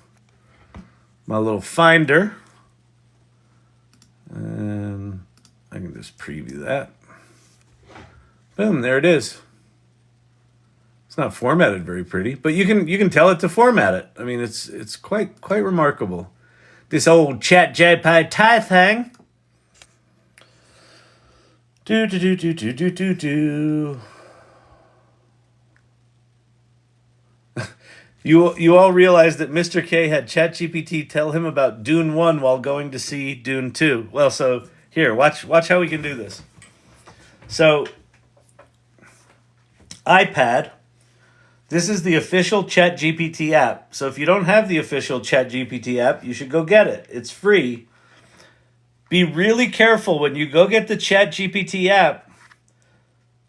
my little finder, and I can just preview that. Boom, there it is. It's not formatted very pretty, but you can tell it to format it. I mean, it's quite remarkable. This old Chat GPT thing. You all realize that Mr. K had Chat GPT tell him about Dune 1 while going to see Dune 2. Well, so here, watch how we can do this. So iPad, this is the official Chat GPT app. So if you don't have the official Chat GPT app, you should go get it. It's free. Be really careful when you go get the Chat GPT app.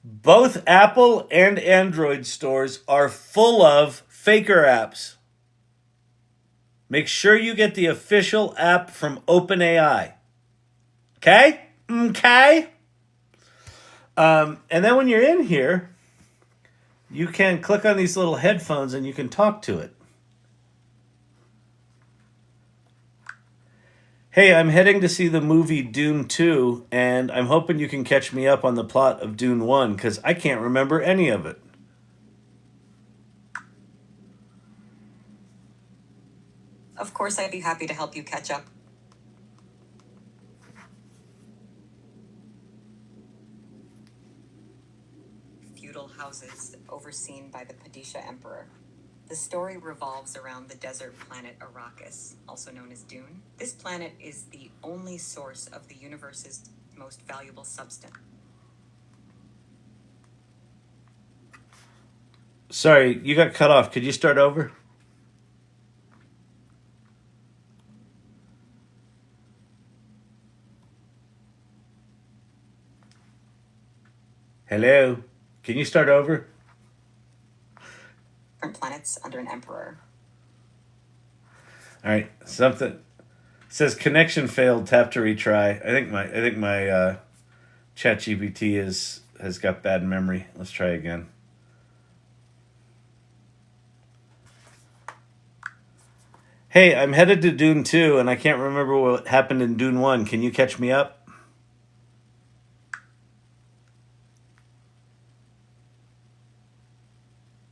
Both Apple and Android stores are full of faker apps. Make sure you get the official app from OpenAI. Okay? Okay? And then when you're in here, you can click on these little headphones and you can talk to it. Hey, I'm heading to see the movie Dune 2, and I'm hoping you can catch me up on the plot of Dune 1, because I can't remember any of it. Of course, I'd be happy to help you catch up. Feudal houses overseen by the Padisha Emperor. The story revolves around the desert planet Arrakis, also known as Dune. This planet is the only source of the universe's most valuable substance. Sorry, you got cut off. Could you start over? Hello? Can you start over? Planets under an emperor. All right, something it says connection failed. Tap to retry. I think my Chat GPT has got bad memory. Let's try again. Hey, I'm headed to Dune 2, and I can't remember what happened in Dune 1. Can you catch me up?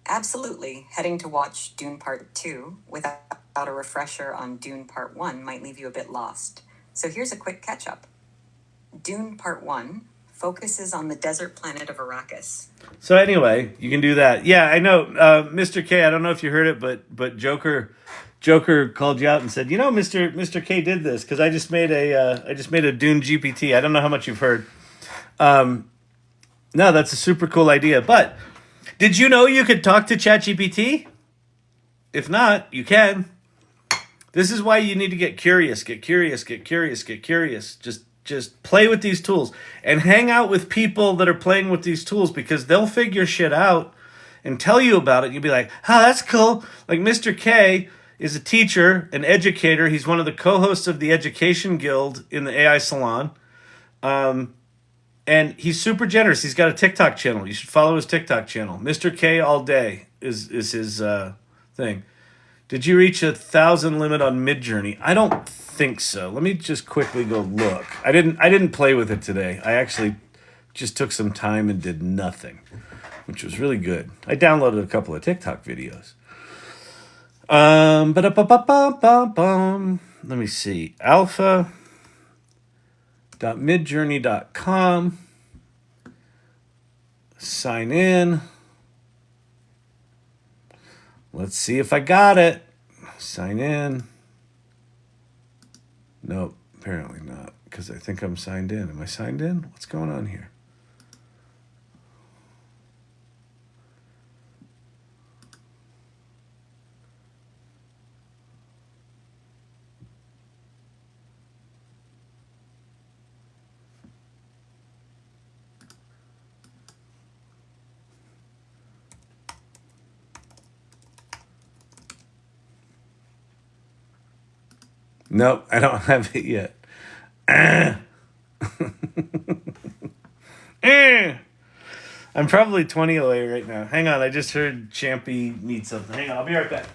Absolutely. Heading to watch Dune Part 2 without a refresher on Dune Part 1 might leave you a bit lost. So here's a quick catch-up. Dune Part 1 focuses on the desert planet of Arrakis. So anyway, you can do that. Yeah, I know, Mr. K, I don't know if you heard it, but Joker called you out and said, Mr. K did this because I just made a Dune GPT. I don't know how much you've heard. No, that's a super cool idea. But did you know you could talk to Chat GPT? If not, you can. This is why you need to get curious. Just play with these tools and hang out with people that are playing with these tools, because they'll figure shit out and tell you about it. You'll be like, oh, that's cool. Like Mr. K is a teacher, an educator. He's one of the co-hosts of the Education Guild in the AI Salon. And he's super generous. He's got a TikTok channel. You should follow his TikTok channel. Mr. K all day is his thing. Did you reach 1,000 limit on Midjourney? I don't think so. Let me just quickly go look. I didn't play with it today. I actually just took some time and did nothing, which was really good. I downloaded a couple of TikTok videos. Let me see. Alpha. Midjourney.com. Sign in. Let's see if I got it. Sign in. Nope, apparently not, because I think I'm signed in. Am I signed in? What's going on here? Nope, I don't have it yet. I'm probably 20 away right now. Hang on, I just heard Champy need something. Hang on, I'll be right back.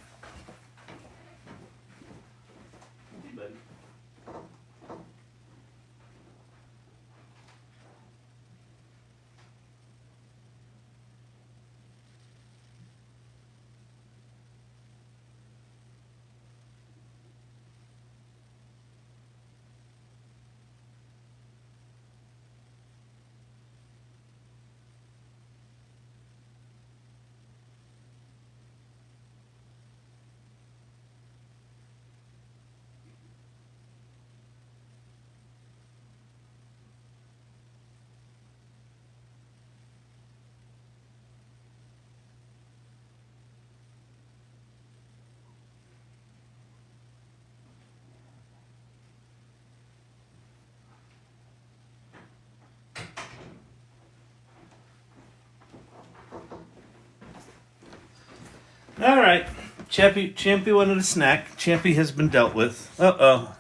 All right. Champy wanted a snack. Champy has been dealt with. Uh-oh.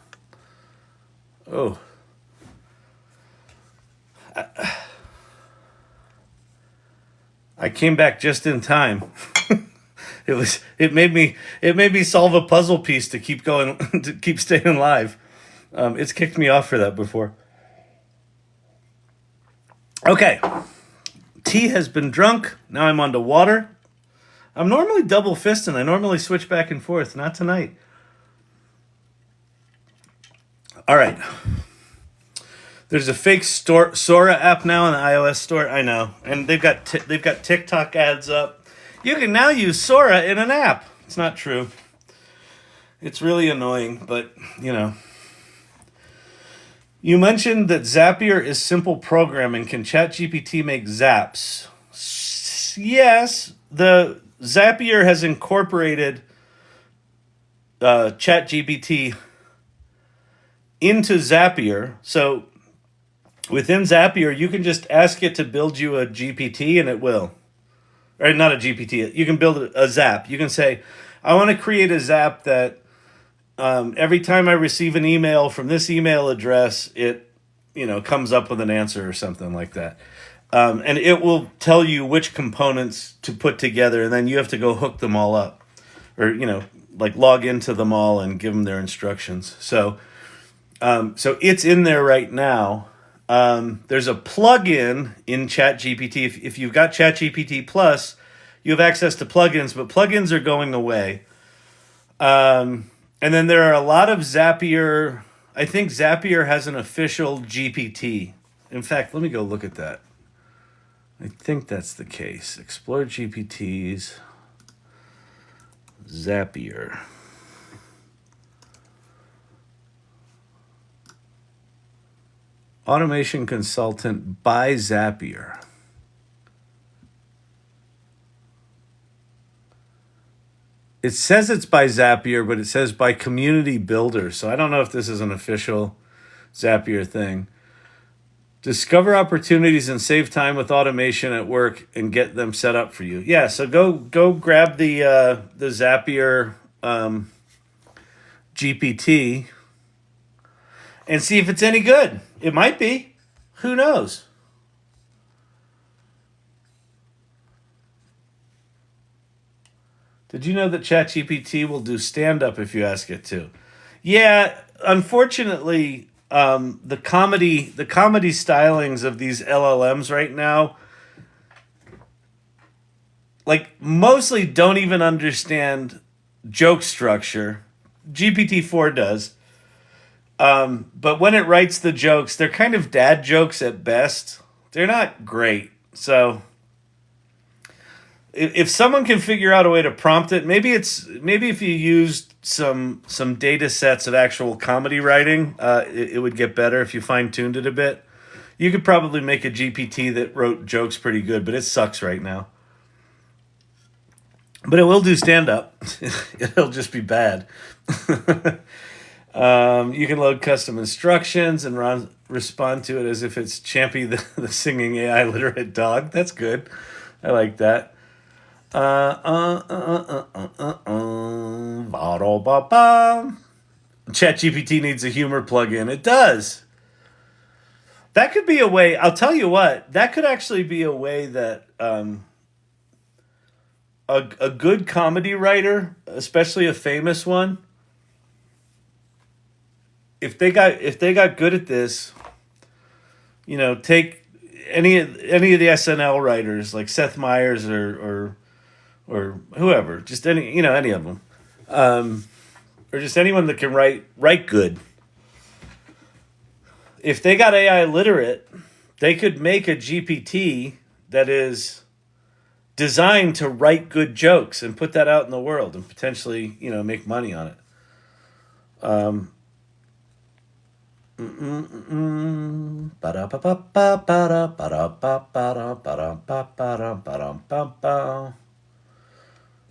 Oh. I came back just in time. It made me solve a puzzle piece to keep going to keep staying live. It's kicked me off for that before. Okay. Tea has been drunk. Now I'm on to water. I'm normally double fisting. I normally switch back and forth. Not tonight. All right. There's a fake Sora app now in the iOS store. I know, and they've got TikTok ads up. You can now use Sora in an app. It's not true. It's really annoying, but you know. You mentioned that Zapier is simple programming. Can Chat GPT make zaps? Yes, the Zapier has incorporated Chat GPT into Zapier. So within Zapier, you can just ask it to build you a GPT and it will. Or not a GPT. You can build a Zap. You can say, I want to create a Zap that every time I receive an email from this email address, it comes up with an answer or something like that. And it will tell you which components to put together, and then you have to go hook them all up. Or, log into them all and give them their instructions. So it's in there right now. There's a plugin in Chat GPT. If you've got Chat GPT Plus, you have access to plugins, but plugins are going away. And then there are a lot of Zapier. I think Zapier has an official GPT. In fact, let me go look at that. I think that's the case. Explore GPTs. Zapier. Automation consultant by Zapier. It says it's by Zapier, but it says by Community Builder. So I don't know if this is an official Zapier thing. Discover opportunities and save time with automation at work and get them set up for you. Yeah, so go grab the Zapier GPT and see if it's any good. It might be. Who knows? Did you know that ChatGPT will do stand-up if you ask it to? Yeah, unfortunately, the comedy stylings of these LLMs right now, mostly don't even understand joke structure. GPT-4 does. But when it writes the jokes, they're kind of dad jokes at best. They're not great. So if someone can figure out a way to prompt it, maybe if you used some data sets of actual comedy writing, it would get better if you fine-tuned it a bit. You could probably make a GPT that wrote jokes pretty good, but it sucks right now. But it will do stand-up. It'll just be bad. You can load custom instructions and respond to it as if it's Champy, the singing AI literate dog. That's good. I like that. Chat GPT needs a humor plugin. It does. That could be a way. I'll tell you what. That could actually be a way that a good comedy writer, especially a famous one, if they got good at this, take any of the SNL writers like Seth Meyers or whoever, just any of them, or just anyone that can write good. If they got AI literate, they could make a GPT that is designed to write good jokes and put that out in the world and potentially, make money on it.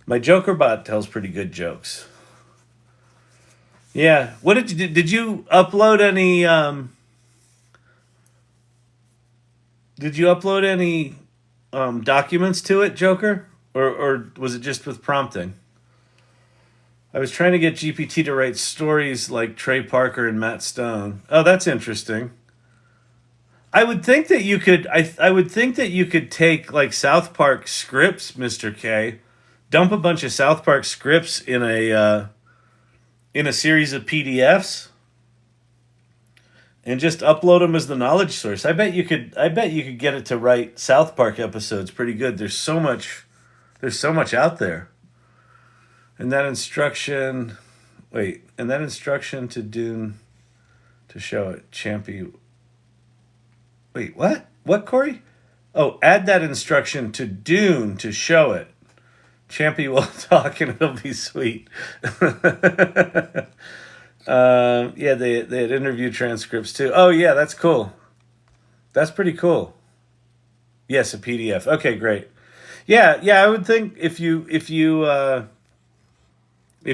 My Joker bot tells pretty good jokes. Yeah. What did you upload any documents to it, Joker? Or was it just with prompting? I was trying to get GPT to write stories like Trey Parker and Matt Stone. Oh, that's interesting. I would think that you could. I would think that you could take like South Park scripts, Mr. K, dump a bunch of South Park scripts in a series of PDFs, and just upload them as the knowledge source. I bet you could get it to write South Park episodes pretty good. There's so much out there. And that instruction to Dune to show it, Champy. Wait, what? What, Corey? Oh, add that instruction to Dune to show it. Champy will talk and it'll be sweet. Yeah, they had interview transcripts too. Oh yeah, that's cool. That's pretty cool. Yes, a PDF. Okay, great. Yeah, I would think if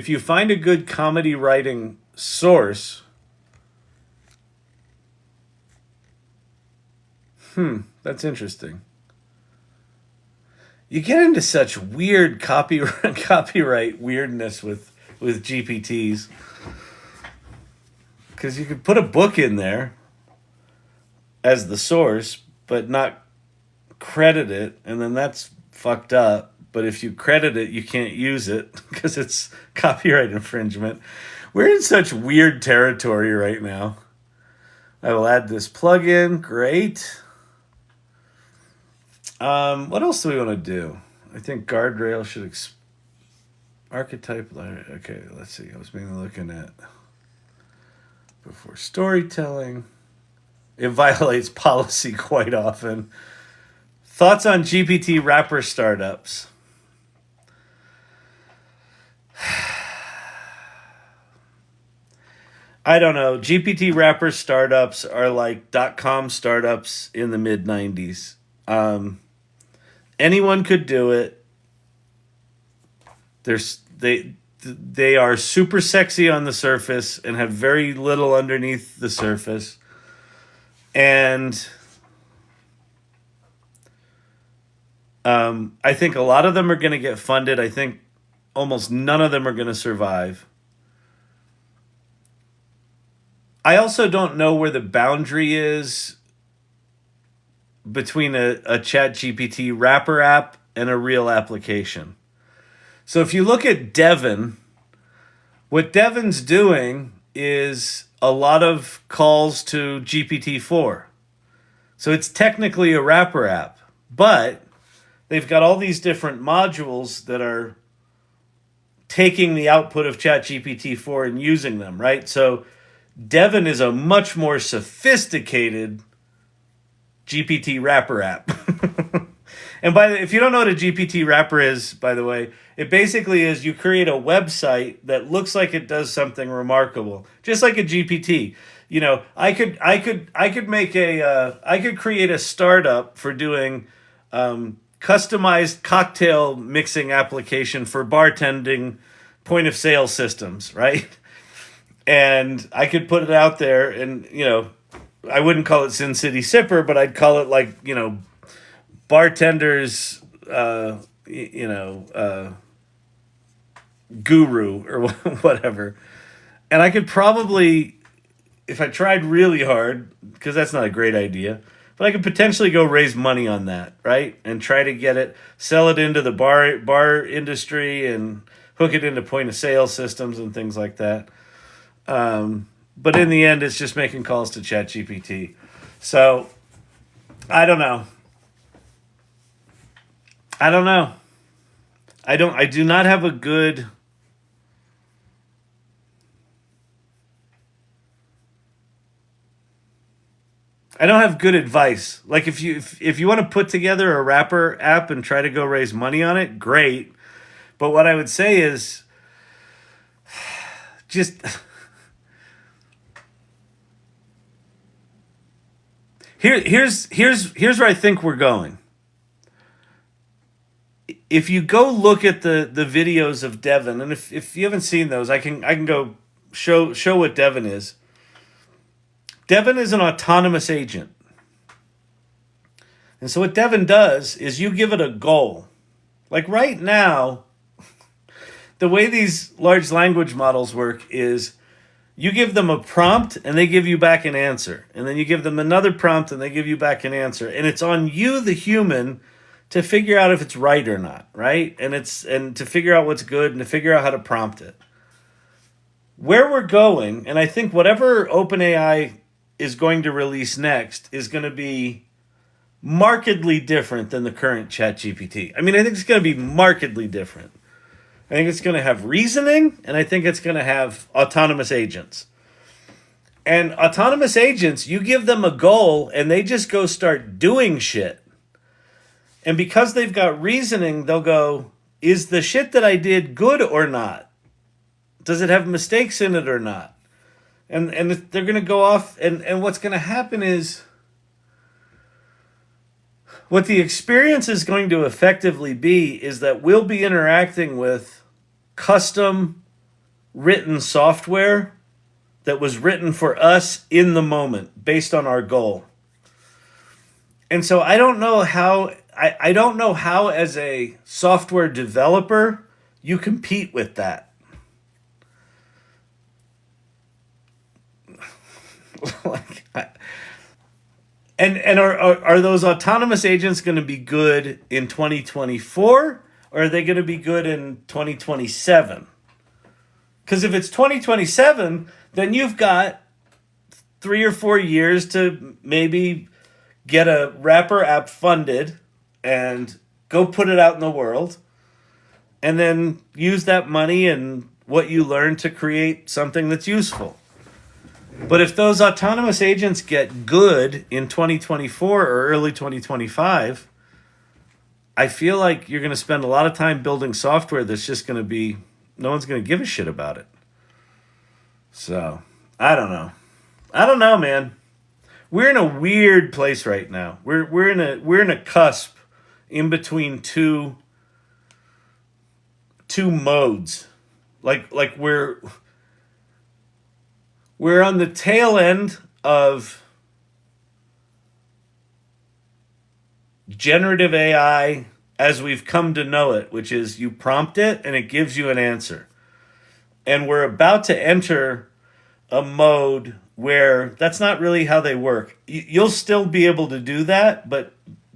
you find a good comedy writing source, that's interesting. You get into such weird copyright weirdness with GPTs. Because you could put a book in there as the source, but not credit it, and then that's fucked up. But if you credit it, you can't use it because it's copyright infringement. We're in such weird territory right now. I will add this plugin. Great. What else do we want to do? I think Guardrails should archetype. Okay, let's see. I was mainly looking at before storytelling. It violates policy quite often. Thoughts on GPT Rapper Startups? I don't know. GPT Rapper Startups are like .com startups in the mid-90s. Anyone could do it. They are super sexy on the surface and have very little underneath the surface. And I think a lot of them are going to get funded. I think almost none of them are going to survive. I also don't know where the boundary is between a Chat GPT wrapper app and a real application. So if you look at Devin, what Devin's doing is a lot of calls to GPT-4. So it's technically a wrapper app, but they've got all these different modules that are taking the output of Chat GPT-4 and using them, right? So Devin is a much more sophisticated GPT Rapper app. And if you don't know what a GPT Rapper is, by the way, it basically is you create a website that looks like it does something remarkable, just like a GPT. You know, I could create a startup for doing customized cocktail mixing application for bartending point of sale systems, right? And I could put it out there, and I wouldn't call it Sin City Sipper, but I'd call it like bartenders, guru or whatever. And I could probably, if I tried really hard, because that's not a great idea, but I could potentially go raise money on that, right? And try to get it, sell it into the bar industry and hook it into point of sale systems and things like that. But in the end, it's just making calls to Chat GPT. So I don't know. I do not have a good advice. Like if you want to put together a Rapper app and try to go raise money on it, great. But what I would say is just here's where I think we're going. If you go look at the videos of Devin, and if you haven't seen those, I can go show what Devin is. Devin is an autonomous agent. And so what Devin does is you give it a goal. Like right now, the way these large language models work is you give them a prompt and they give you back an answer. And then you give them another prompt and they give you back an answer. And it's on you, the human, to figure out if it's right or not, right? And to figure out what's good and to figure out how to prompt it. Where we're going, and I think whatever OpenAI is going to release next is going to be markedly different than the current Chat GPT. I mean, I think it's going to be markedly different. I think it's going to have reasoning, and I think it's going to have autonomous agents. And autonomous agents, you give them a goal, and they just go start doing shit. And because they've got reasoning, they'll go, is the shit that I did good or not? Does it have mistakes in it or not? And they're going to go off, and what's going to happen is, what the experience is going to effectively be is that we'll be interacting with custom written software that was written for us in the moment based on our goal. And so I don't know how as a software developer you compete with that. And are those autonomous agents going to be good in 2024, or are they going to be good in 2027? Because if it's 2027, then you've got 3 or 4 years to maybe get a Rapper app funded and go put it out in the world, and then use that money and what you learn to create something that's useful. But if those autonomous agents get good in 2024 or early 2025, I feel like you're going to spend a lot of time building software that's just going to be, no one's going to give a shit about it. So, I don't know, man. We're in a weird place right now. We're in a cusp in between two modes. Like we're on the tail end of generative AI as we've come to know it, which is you prompt it and it gives you an answer. And we're about to enter a mode where that's not really how they work. You'll still be able to do that, but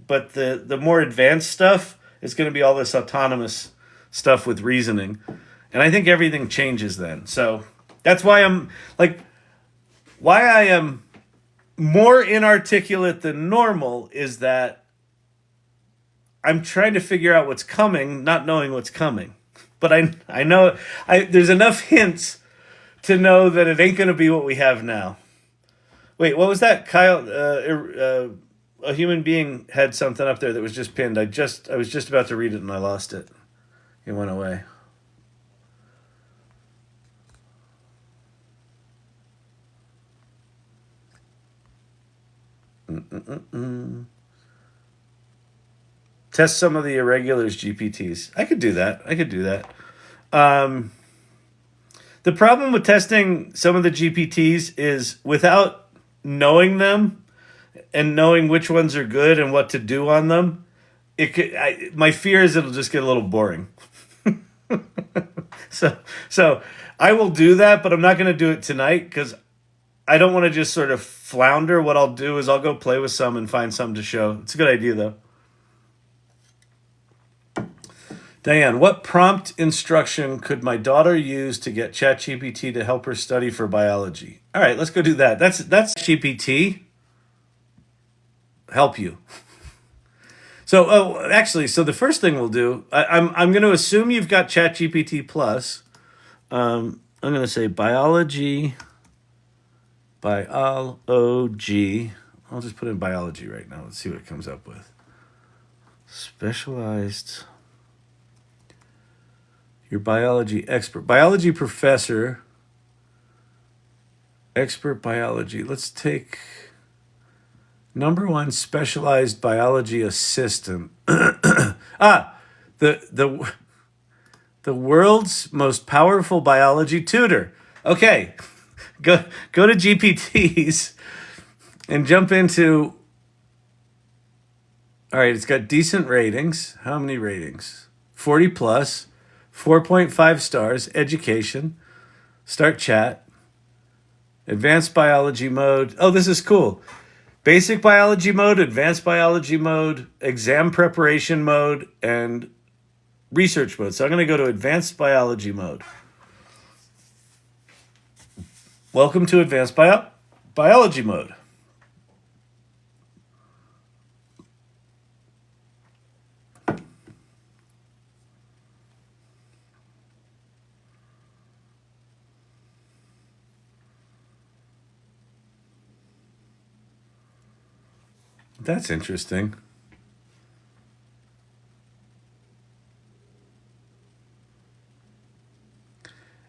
the more advanced stuff is going to be all this autonomous stuff with reasoning. And I think everything changes then. So that's why I am more inarticulate than normal is that I'm trying to figure out what's coming, not knowing what's coming. But I know there's enough hints to know that it ain't going to be what we have now. Wait, what was that? Kyle, a human being had something up there that was just pinned. I was just about to read it and I lost it. It went away. Test some of the irregulars GPTs. I could do that. The problem with testing some of the GPTs is without knowing them and knowing which ones are good and what to do on them, my fear is it'll just get a little boring. So I will do that, but I'm not going to do it tonight because I don't want to just sort of flounder. What I'll do is I'll go play with some and find some to show. It's a good idea, though. Diane, what prompt instruction could my daughter use to get Chat GPT to help her study for biology? All right, let's go do that. That's GPT. Help you. So, actually, the first thing we'll do, I'm going to assume you've got Chat GPT Plus. I'm going to say biology. I'll just put in biology right now. Let's see what it comes up with. Specialized. Your biology expert. Biology professor. Expert biology. Let's take number one, specialized biology assistant. The world's most powerful biology tutor. Okay. Go to GPTs and jump into. All right, it's got decent ratings. How many ratings? 40 plus, 4.5 stars, education, start chat, advanced biology mode. Oh, this is cool. Basic biology mode, advanced biology mode, exam preparation mode, and research mode. So I'm going to go to advanced biology mode. Welcome to advanced biology mode. That's interesting.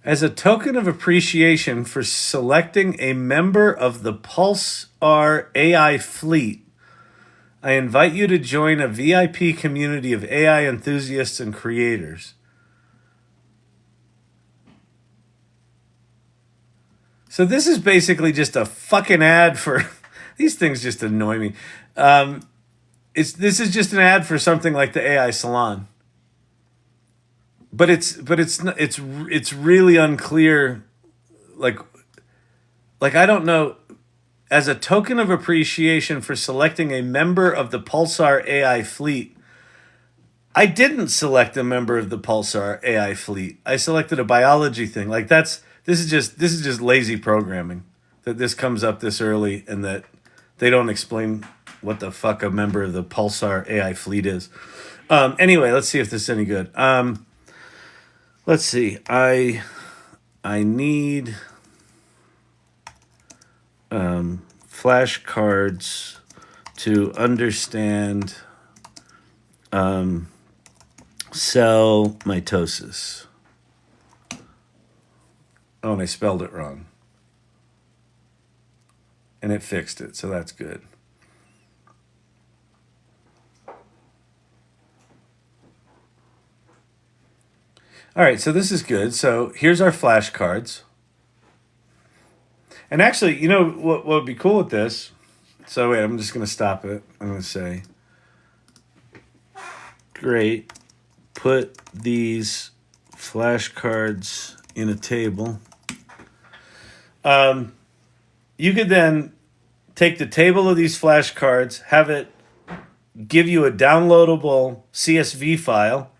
As a token of appreciation for selecting a member of the Pulsar AI fleet, I invite you to join a VIP community of AI enthusiasts and creators. So this is basically just a fucking ad for... These things just annoy me. This is just an ad for something like the AI Salon. But it's really unclear. Like I don't know. As a token of appreciation for selecting a member of the Pulsar AI fleet, I didn't select a member of the Pulsar AI fleet. I selected a biology thing. Like this is just lazy programming that this comes up this early and that they don't explain what the fuck a member of the Pulsar AI fleet is. Anyway, let's see if this is any good. Let's see. I need flashcards to understand cell mitosis. Oh, and I spelled it wrong. And it fixed it, so that's good. All right, so this is good. So here's our flashcards. And actually, you know what would be cool with this? So wait, I'm just going to stop it. I'm going to say, great, put these flashcards in a table. You could then take the table of these flashcards, have it give you a downloadable CSV file,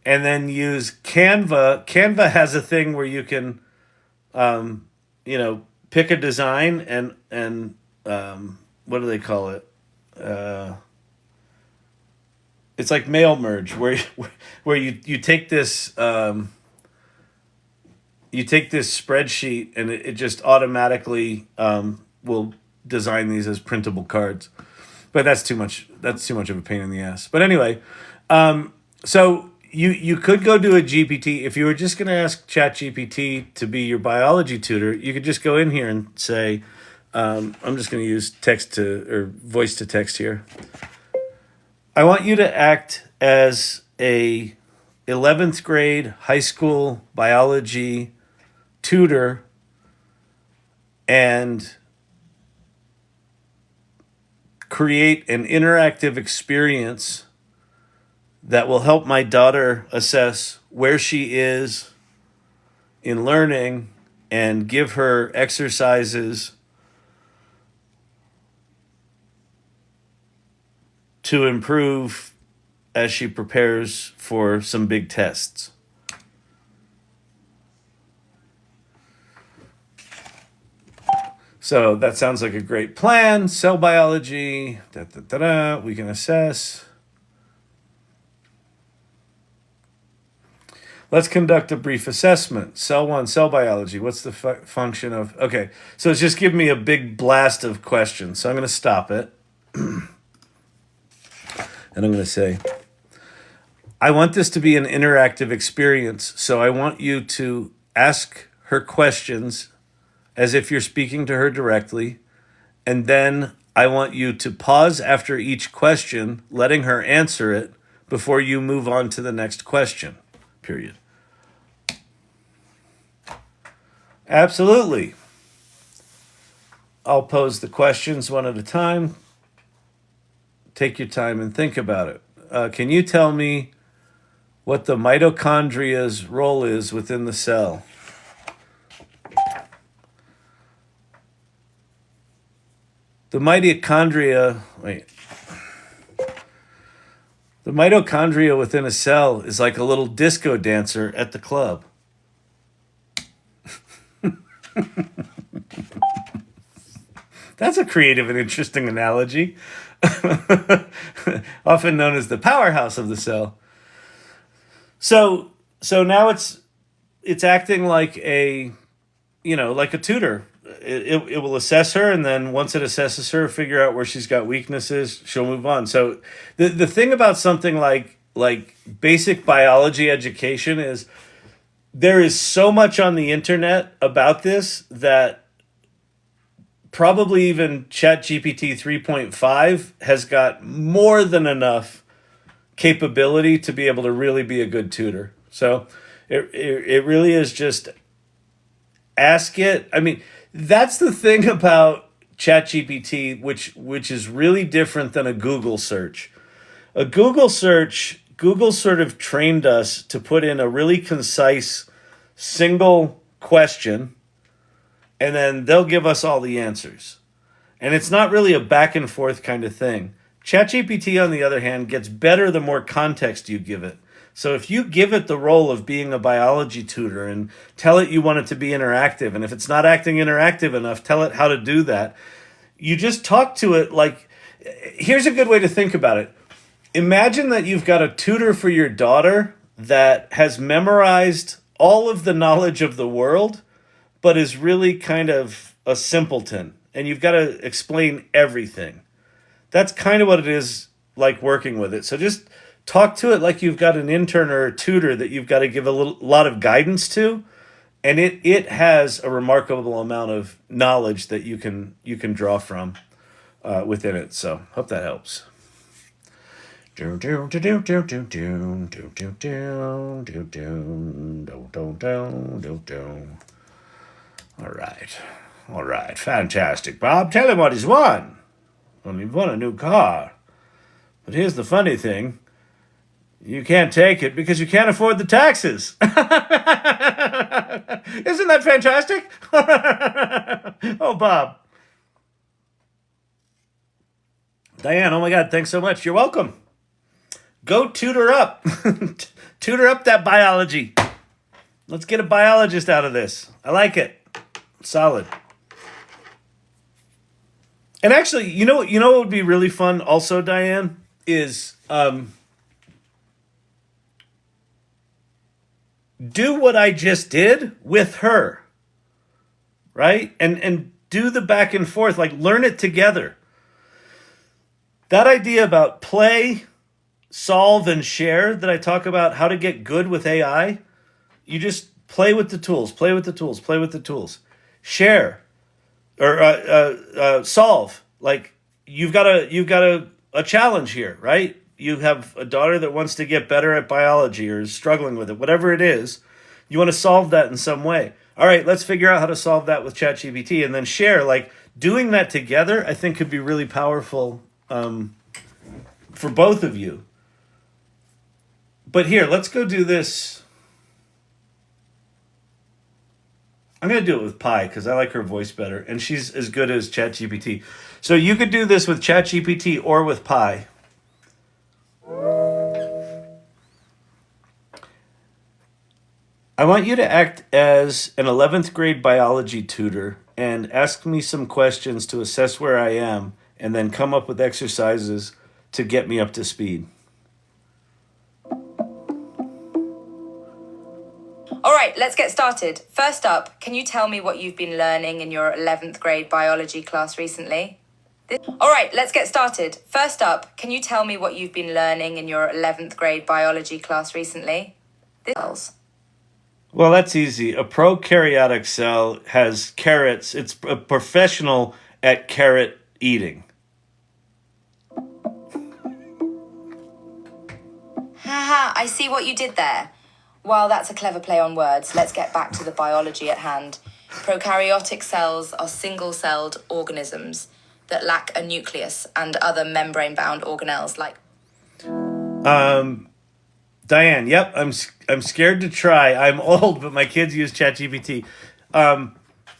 and then use Canva. Canva has a thing where you can, pick a design and what do they call it? It's like mail merge, where you take this you take this spreadsheet and it just automatically will design these as printable cards. But that's too much. That's too much of a pain in the ass. But anyway, so you could go do a GPT. If you were just going to ask Chat GPT to be your biology tutor, you could just go in here and say, I'm just going to use text to or voice to text here. I want you to act as a 11th grade high school biology tutor and create an interactive experience that will help my daughter assess where she is in learning and give her exercises to improve as she prepares for some big tests. So that sounds like a great plan. Cell biology, we can assess. Let's conduct a brief assessment. Cell 1, cell biology. What's the function of... Okay, so it's just giving me a big blast of questions. So I'm going to stop it. And I'm going to say, I want this to be an interactive experience. So I want you to ask her questions as if you're speaking to her directly. And then I want you to pause after each question, letting her answer it before you move on to the next question, period. Absolutely. I'll pose the questions one at a time. Take your time and think about it. Can you tell me what the mitochondria's role is within the cell? The mitochondria within a cell is like a little disco dancer at the club. That's a creative and interesting analogy. Often known as the powerhouse of the cell. So now it's acting like a tutor. It will assess her, and then once it assesses her, figure out where she's got weaknesses, she'll move on. So the thing about something like basic biology education is there is so much on the internet about this that probably even Chat GPT 3.5 has got more than enough capability to be able to really be a good tutor. So it really is just ask it. I mean, that's the thing about Chat GPT, which is really different than a Google search. A Google search, Google sort of trained us to put in a really concise single question, and then they'll give us all the answers. And it's not really a back and forth kind of thing. ChatGPT, on the other hand, gets better the more context you give it. So if you give it the role of being a biology tutor and tell it you want it to be interactive, and if it's not acting interactive enough, tell it how to do that. You just talk to it like, here's a good way to think about it. Imagine that you've got a tutor for your daughter that has memorized all of the knowledge of the world, but is really kind of a simpleton, and you've got to explain everything. That's kind of what it is like working with it. So just talk to it like you've got an intern or a tutor that you've got to give a lot of guidance to, and it has a remarkable amount of knowledge that you can draw from within it. So hope that helps. All right, fantastic, Bob. Tell him what he's won. Well, he won a new car. But here's the funny thing. You can't take it because you can't afford the taxes. Isn't that fantastic? Oh, Bob. Diane, oh my God, thanks so much. You're welcome. Go tutor up. Tutor up that biology. Let's get a biologist out of this. I like it. Solid. And actually, you know what would be really fun also, Diane, is do what I just did with her, right? And do the back and forth, like learn it together. That idea about play, solve, and share that I talk about how to get good with AI, you just play with the tools, play with the tools, play with the tools. Share or solve. Like you've got a challenge here, right? You have a daughter that wants to get better at biology or is struggling with it, whatever it is. You want to solve that in some way. All right, let's figure out how to solve that with Chat GPT and then share. Like doing that together, I think could be really powerful for both of you. But here, let's go do this. I'm going to do it with Pi because I like her voice better. And she's as good as Chat GPT. So you could do this with Chat GPT or with Pi. I want you to act as an 11th grade biology tutor and ask me some questions to assess where I am and then come up with exercises to get me up to speed. All right, let's get started. First up, can you tell me what you've been learning in your 11th grade biology class recently? All right, let's get started. First up, can you tell me what you've been learning in your 11th grade biology class recently? Well, that's easy. A prokaryotic cell has carrots. It's a professional at carrot eating. Haha, I see what you did there. Well, that's a clever play on words. Let's get back to the biology at hand. Prokaryotic cells are single-celled organisms that lack a nucleus and other membrane-bound organelles like... Diane, yep, I'm scared to try. I'm old, but my kids use ChatGPT.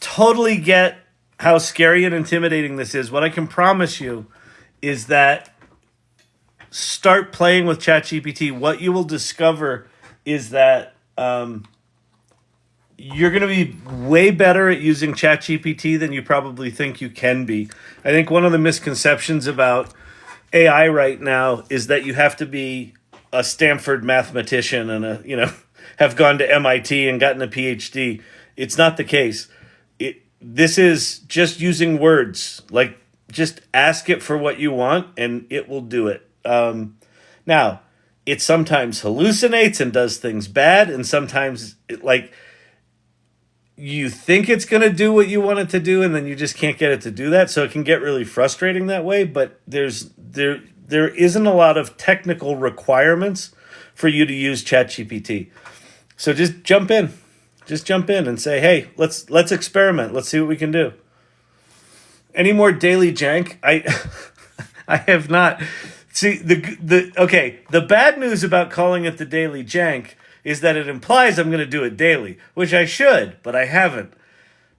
Totally get how scary and intimidating this is. What I can promise you is that start playing with ChatGPT. What you will discover is that you're going to be way better at using ChatGPT than you probably think you can be. I think one of the misconceptions about AI right now is that you have to be a Stanford mathematician and have gone to MIT and gotten a PhD. It's not the case. This is just using words. Like, just ask it for what you want and it will do it. Now, it sometimes hallucinates and does things bad, and sometimes you think it's going to do what you want it to do, and then you just can't get it to do that. So it can get really frustrating that way. But there isn't a lot of technical requirements for you to use ChatGPT. So just jump in. Just jump in and say, hey, let's experiment. Let's see what we can do. Any more daily jank? I have not. See, the bad news about calling it the daily jank is that it implies I'm going to do it daily, which I should, but I haven't.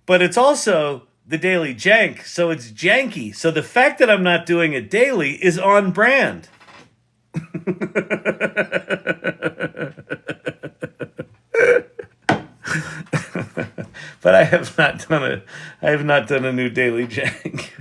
But it's also the daily jank, so it's janky. So the fact that I'm not doing it daily is on brand. But I have not done a new daily jank.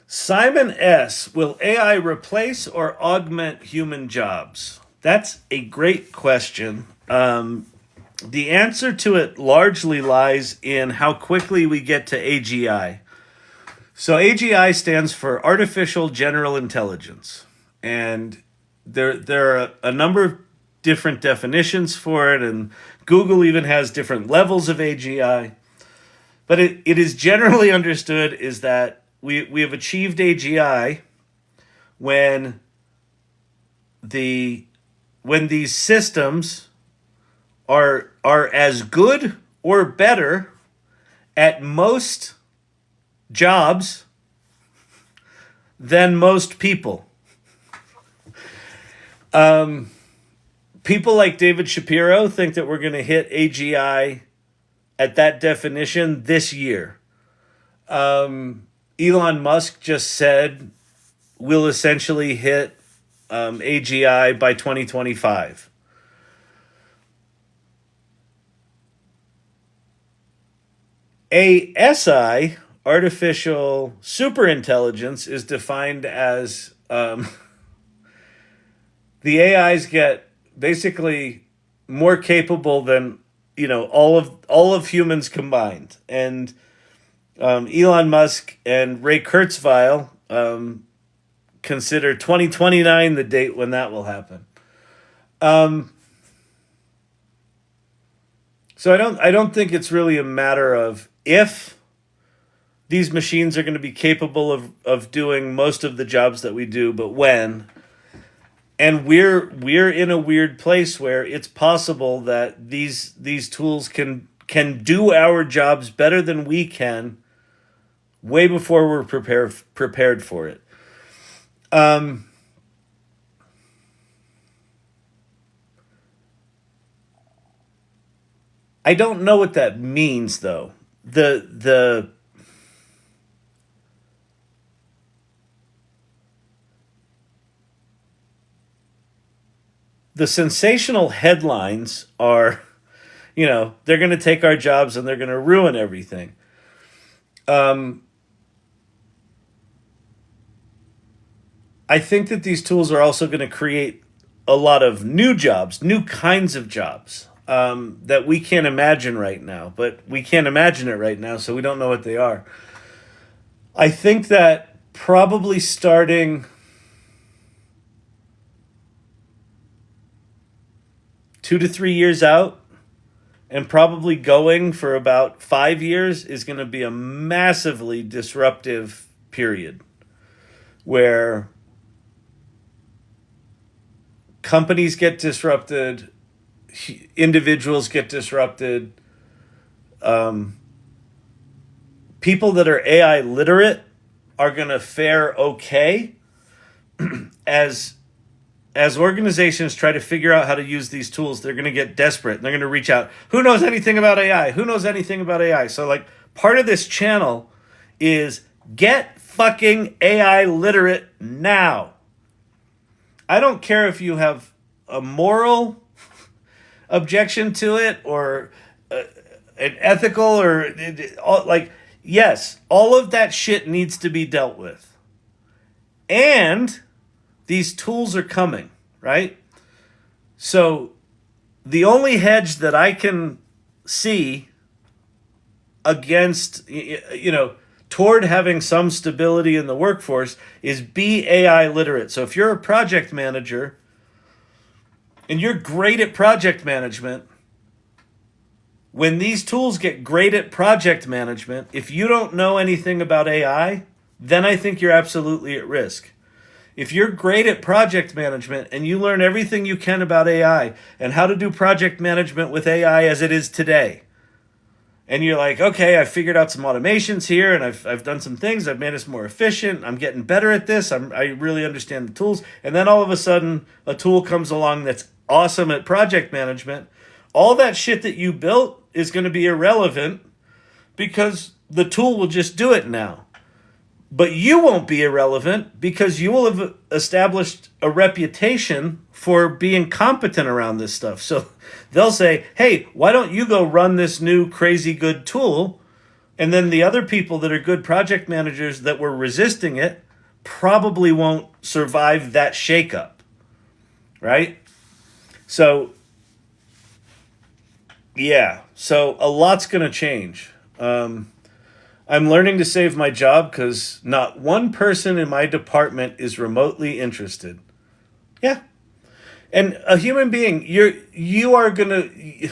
Simon S. Will AI replace or augment human jobs? That's a great question. The answer to it largely lies in how quickly we get to AGI. So AGI stands for Artificial General Intelligence. And there are a number of different definitions for it, and Google even has different levels of AGI. But it is generally understood is that we have achieved AGI when these systems are as good or better at most jobs than most people. People like David Shapiro think that we're going to hit AGI at that definition this year. Elon Musk just said we'll essentially hit AGI by 2025. ASI, artificial superintelligence, is defined as the AIs get basically more capable than, you know, all of humans combined. And Elon Musk and Ray Kurzweil consider 2029 the date when that will happen. So I don't think it's really a matter of if these machines are going to be capable of doing most of the jobs that we do, but when. And we're in a weird place where it's possible that these tools can do our jobs better than we can way before we're prepared for it. I don't know what that means though. The sensational headlines are, you know, they're going to take our jobs and they're going to ruin everything. I think that these tools are also going to create a lot of new jobs, new kinds of jobs that we can't imagine right now. But we can't imagine it right now, so we don't know what they are. I think that probably starting 2 to 3 years out and probably going for about 5 years is going to be a massively disruptive period where companies get disrupted, individuals get disrupted, people that are AI literate are going to fare okay as organizations try to figure out how to use these tools. They're going to get desperate. They're going to reach out. Who knows anything about AI? Who knows anything about AI? So like part of this channel is get fucking AI literate now. I don't care if you have a moral objection to it or an ethical or like, yes, all of that shit needs to be dealt with. And these tools are coming, right? So the only hedge that I can see against, you know, toward having some stability in the workforce is be AI literate. So if you're a project manager and you're great at project management, when these tools get great at project management, if you don't know anything about AI, then I think you're absolutely at risk. If you're great at project management and you learn everything you can about AI and how to do project management with AI as it is today, and you're like, okay, I figured out some automations here and I've done some things, I've made us more efficient, I'm getting better at this, I really understand the tools, and then all of a sudden a tool comes along that's awesome at project management, all that shit that you built is going to be irrelevant because the tool will just do it now. But you won't be irrelevant because you will have established a reputation for being competent around this stuff. So they'll say, hey, why don't you go run this new crazy good tool? And then the other people that are good project managers that were resisting it probably won't survive that shakeup, right? So, yeah, so a lot's going to change. I'm learning to save my job because not one person in my department is remotely interested. Yeah. And a human being, you are going to...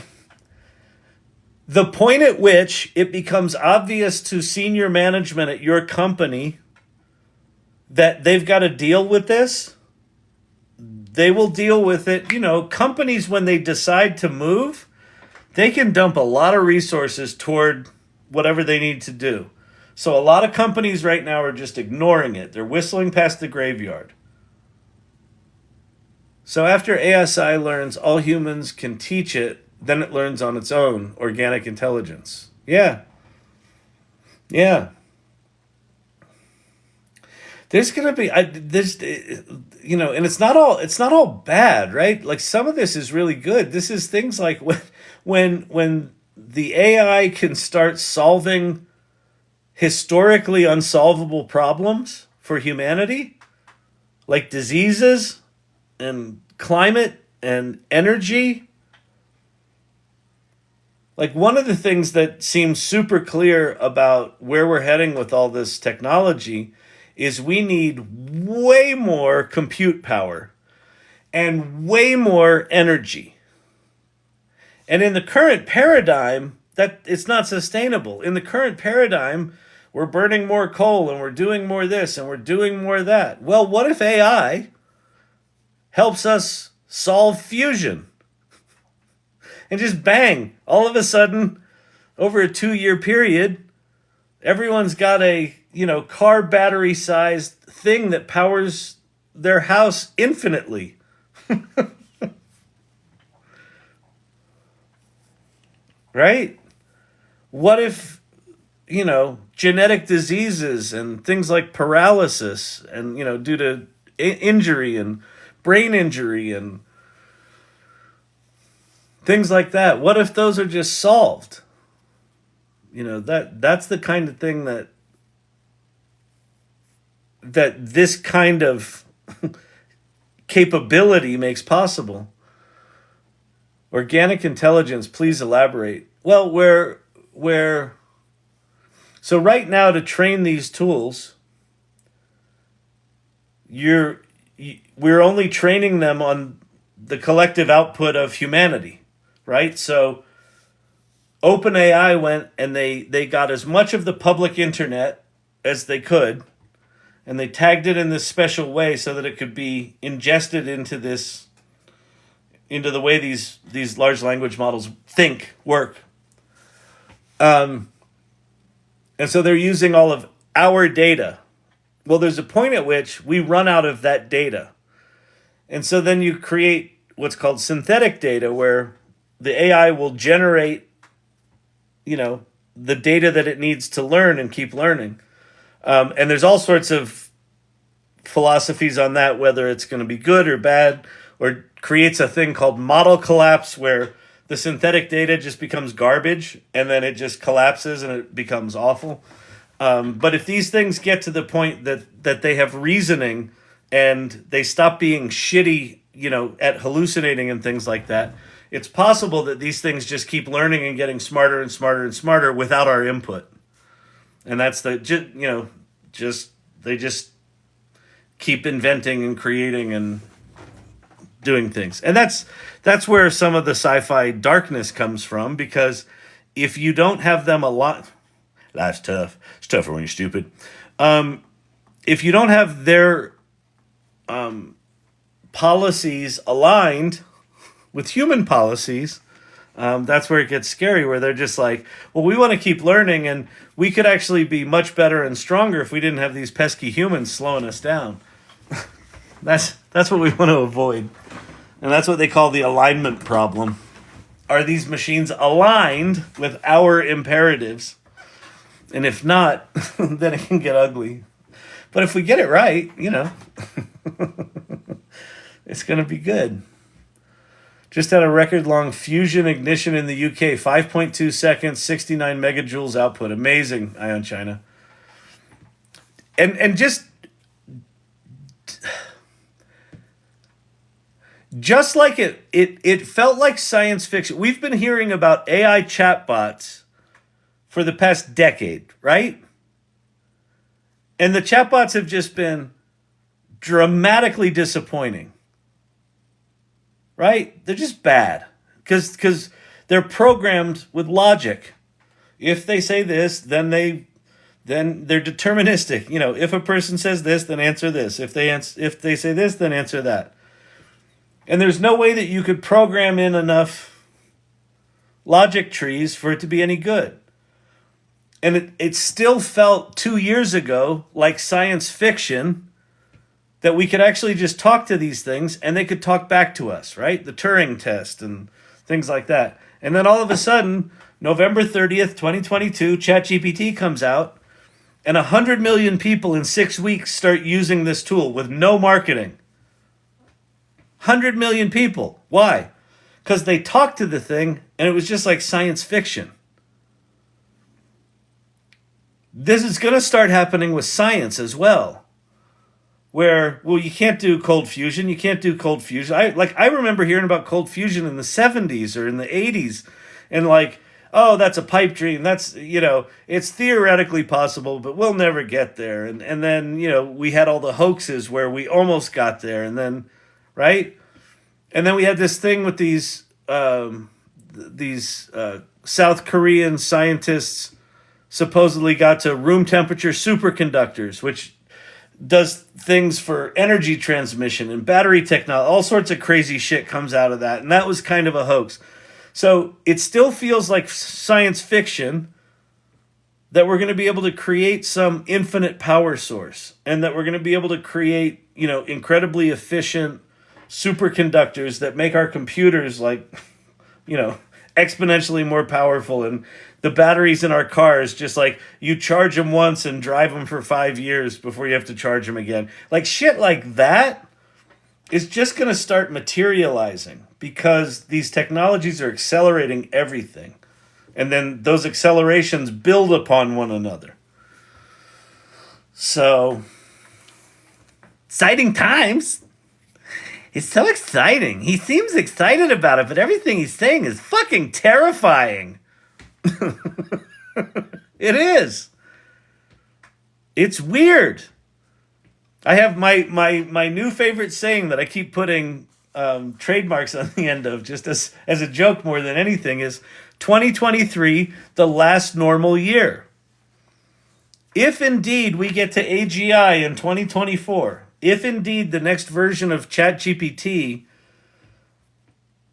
The point at which it becomes obvious to senior management at your company that they've got to deal with this, they will deal with it. You know, companies, when they decide to move, they can dump a lot of resources toward whatever they need to do. So a lot of companies right now are just ignoring it. They're whistling past the graveyard. So after ASI learns all humans can teach it, then it learns on its own organic intelligence. Yeah. Yeah. There's going to be this, you know, and it's not all bad, right? Like some of this is really good. This is things like when the AI can start solving historically unsolvable problems for humanity, like diseases and climate and energy. Like, one of the things that seems super clear about where we're heading with all this technology is we need way more compute power and way more energy. And in the current paradigm, that it's not sustainable. In the current paradigm, we're burning more coal and we're doing more this and we're doing more that. Well, what if AI helps us solve fusion? And just bang, all of a sudden, over a 2-year period, everyone's got a, car battery sized thing that powers their house infinitely. Right? What if, genetic diseases and things like paralysis and, due to injury and brain injury and things like that, what if those are just solved? That's the kind of thing that this kind of capability makes possible. Organic intelligence, please elaborate. Well, so right now, to train these tools, we're only training them on the collective output of humanity, right? So OpenAI went and they got as much of the public internet as they could, and they tagged it in this special way so that it could be ingested into the way these large language models work. And so they're using all of our data. Well, there's a point at which we run out of that data. And so then you create what's called synthetic data, where the AI will generate, the data that it needs to learn and keep learning. And there's all sorts of philosophies on that, whether it's going to be good or bad, or creates a thing called model collapse, where the synthetic data just becomes garbage and then it just collapses and it becomes awful. But if these things get to the point that they have reasoning and they stop being shitty, at hallucinating and things like that, it's possible that these things just keep learning and getting smarter and smarter and smarter without our input. And that's they just keep inventing and creating and doing things. And that's where some of the sci-fi darkness comes from, because if you don't have them life's tough. It's tougher when you're stupid. If you don't have their policies aligned with human policies, that's where it gets scary, where they're just like, well, we want to keep learning, and we could actually be much better and stronger if we didn't have these pesky humans slowing us down. That's what we want to avoid. And that's what they call the alignment problem. Are these machines aligned with our imperatives? And if not, then it can get ugly. But if we get it right, it's going to be good. Just had a record-long fusion ignition in the UK. 5.2 seconds, 69 megajoules output. Amazing, Ion China. And just like it felt like science fiction. We've been hearing about AI chatbots for the past decade, right? And the chatbots have just been dramatically disappointing. Right? They're just bad because they're programmed with logic. If they say this, then they're deterministic. If a person says this, then answer this. If they say this, then answer that. And there's no way that you could program in enough logic trees for it to be any good. And it still felt 2 years ago like science fiction, that we could actually just talk to these things and they could talk back to us, right? The Turing test and things like that. And then all of a sudden, November 30th, 2022, Chat GPT comes out, and 100 million people in 6 weeks start using this tool with no marketing. 100 million people. Why? Because they talked to the thing and it was just like science fiction. This is going to start happening with science as well. where, well, you can't do cold fusion. You can't do cold fusion. I remember hearing about cold fusion in the 70s or in the 80s, and like, oh, that's a pipe dream. That's, it's theoretically possible, but we'll never get there. And then, we had all the hoaxes where we almost got there, and then, right? And then we had this thing with these South Korean scientists supposedly got to room temperature superconductors, which does things for energy transmission and battery technology. All sorts of crazy shit comes out of that. And that was kind of a hoax. So it still feels like science fiction that we're going to be able to create some infinite power source, and that we're going to be able to create, incredibly efficient superconductors that make our computers like, exponentially more powerful, and the batteries in our cars, just like you charge them once and drive them for 5 years before you have to charge them again. Like shit like that is just going to start materializing because these technologies are accelerating everything. And then those accelerations build upon one another. So, exciting times. It's so exciting. He seems excited about it, but everything he's saying is fucking terrifying. It is. It's weird. I have my new favorite saying that I keep putting trademarks on the end of, just as a joke more than anything, is 2023, the last normal year. If indeed we get to AGI in 2024, if indeed the next version of Chat GPT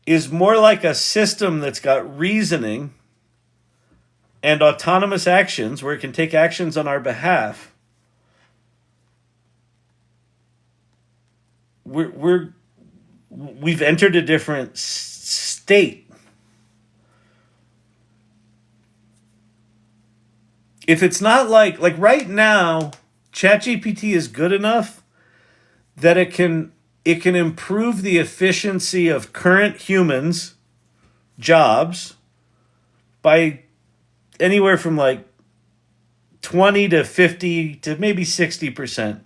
is more like a system that's got reasoning and autonomous actions, where it can take actions on our behalf, we've entered a different state. If it's not like right now, ChatGPT is good enough that it can improve the efficiency of current humans' jobs by anywhere from like 20 to 50 to maybe 60%.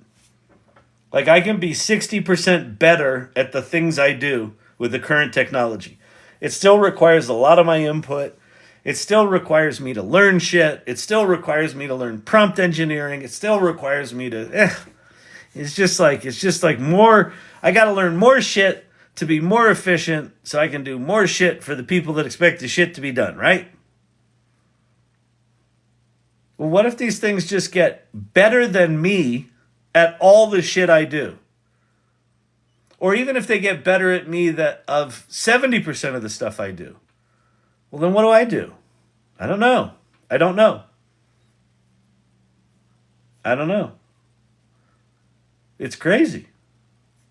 Like I can be 60% better at the things I do with the current technology. It still requires a lot of my input. It still requires me to learn shit. It still requires me to learn prompt engineering. It still requires me to, it's just like more, I got to learn more shit to be more efficient so I can do more shit for the people that expect the shit to be done, right? Well, what if these things just get better than me at all the shit I do? Or even if they get better at me of 70% of the stuff I do. Well, then what do I do? I don't know. I don't know. It's crazy.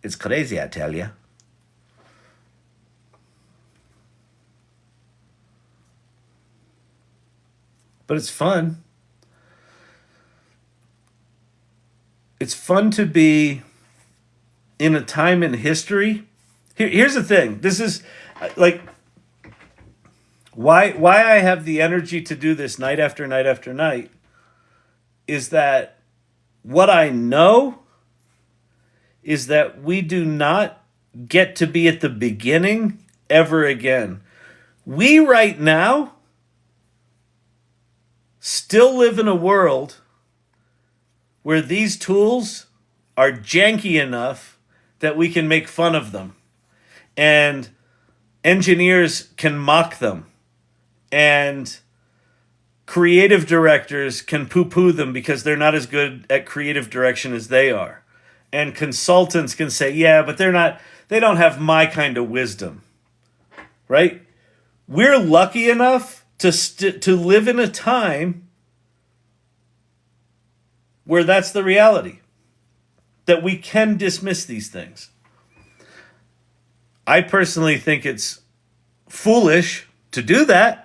It's crazy, I tell you. But it's fun. It's fun to be in a time in history. Here's the thing. This is like why I have the energy to do this night after night after night is that what I know is that we do not get to be at the beginning ever again. We right now still live in a world where these tools are janky enough that we can make fun of them. And engineers can mock them. And creative directors can poo-poo them because they're not as good at creative direction as they are. And consultants can say, yeah, but they don't have my kind of wisdom. Right? We're lucky enough to live in a time where that's the reality, that we can dismiss these things. I personally think it's foolish to do that.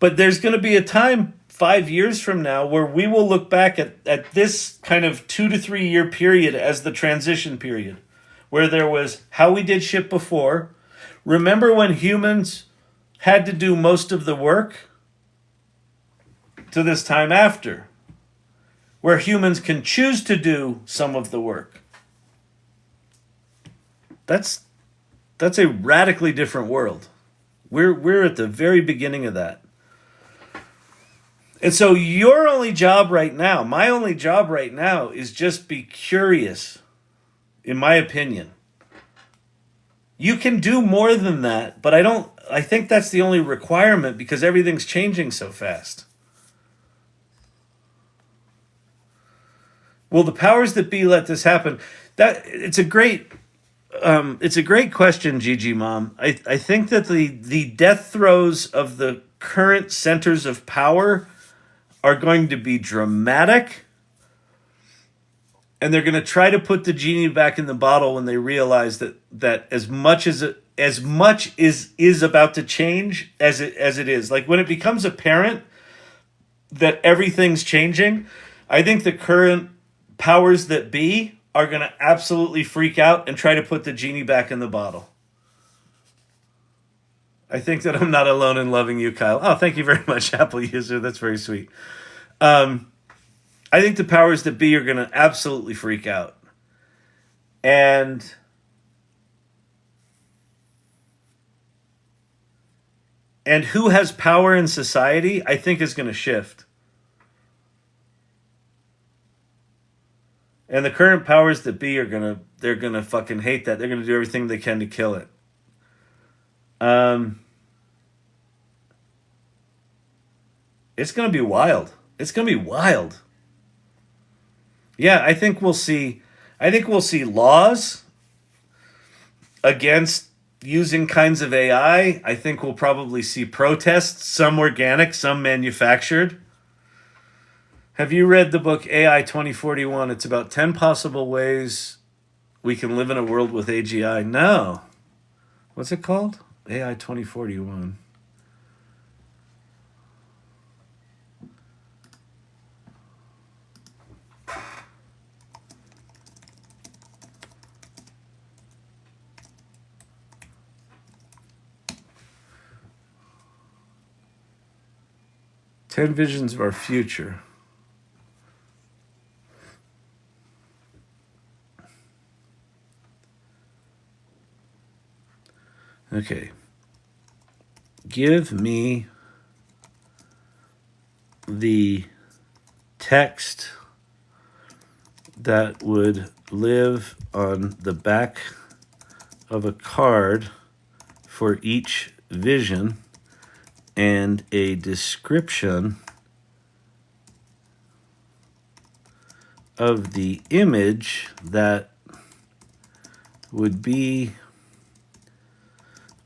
But there's going to be a time 5 years from now where we will look back at this kind of 2 to 3 year period as the transition period, where there was how we did shit before. Remember when humans had to do most of the work? to this time after, where humans can choose to do some of the work. That's a radically different world. We're at the very beginning of that. And so your only job right now, my only job right now, is just be curious, in my opinion. You can do more than that, but I think that's the only requirement because everything's changing so fast. Will the powers that be let this happen? It's a great question, Gigi Mom. I think that the death throes of the current centers of power are going to be dramatic, and they're going to try to put the genie back in the bottle when they realize that as much is about to change as it is. Like when it becomes apparent that everything's changing, I think the current powers that be are going to absolutely freak out and try to put the genie back in the bottle. I think that I'm not alone in loving you, Kyle. Oh, thank you very much, Apple user. That's very sweet. I think the powers that be are going to absolutely freak out. And who has power in society, I think, is going to shift. And the current powers that be they're going to fucking hate that. They're going to do everything they can to kill it. It's going to be wild. It's going to be wild. Yeah, I think we'll see laws against using kinds of AI. I think we'll probably see protests, some organic, some manufactured. Have you read the book AI 2041? It's about 10 possible ways we can live in a world with AGI. No. What's it called? AI 2041. Ten Visions of Our Future. Okay. Give me the text that would live on the back of a card for each vision and a description of the image that would be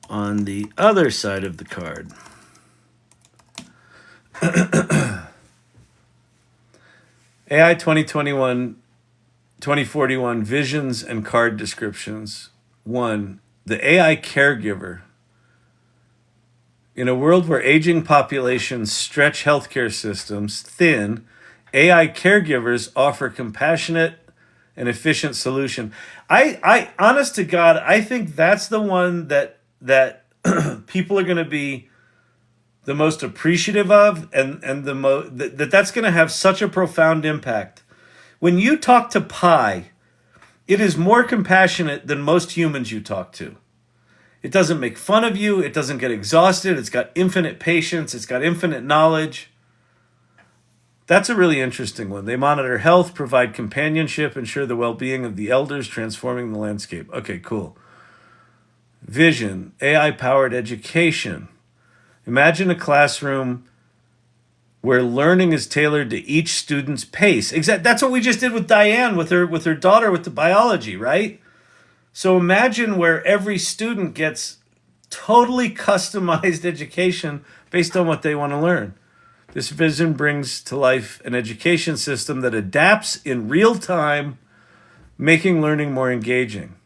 on the other side of the card. AI 2041 Visions and Card Descriptions. 1. The AI Caregiver. In a world where aging populations stretch healthcare systems thin, AI caregivers offer compassionate and efficient solution. I honest to God, I think that's the one that people are going to be the most appreciative of, and that's going to have such a profound impact. When you talk to Pi, it is more compassionate than most humans you talk to. It doesn't make fun of you. It doesn't get exhausted. It's got infinite patience. It's got infinite knowledge. That's a really interesting one. They monitor health, provide companionship, ensure the well-being of the elders, transforming the landscape. Okay, cool. Vision, AI-powered education. Imagine a classroom where learning is tailored to each student's pace. That's what we just did with Diane, with her daughter, with the biology, right? So imagine where every student gets totally customized education based on what they want to learn. This vision brings to life an education system that adapts in real time, making learning more engaging.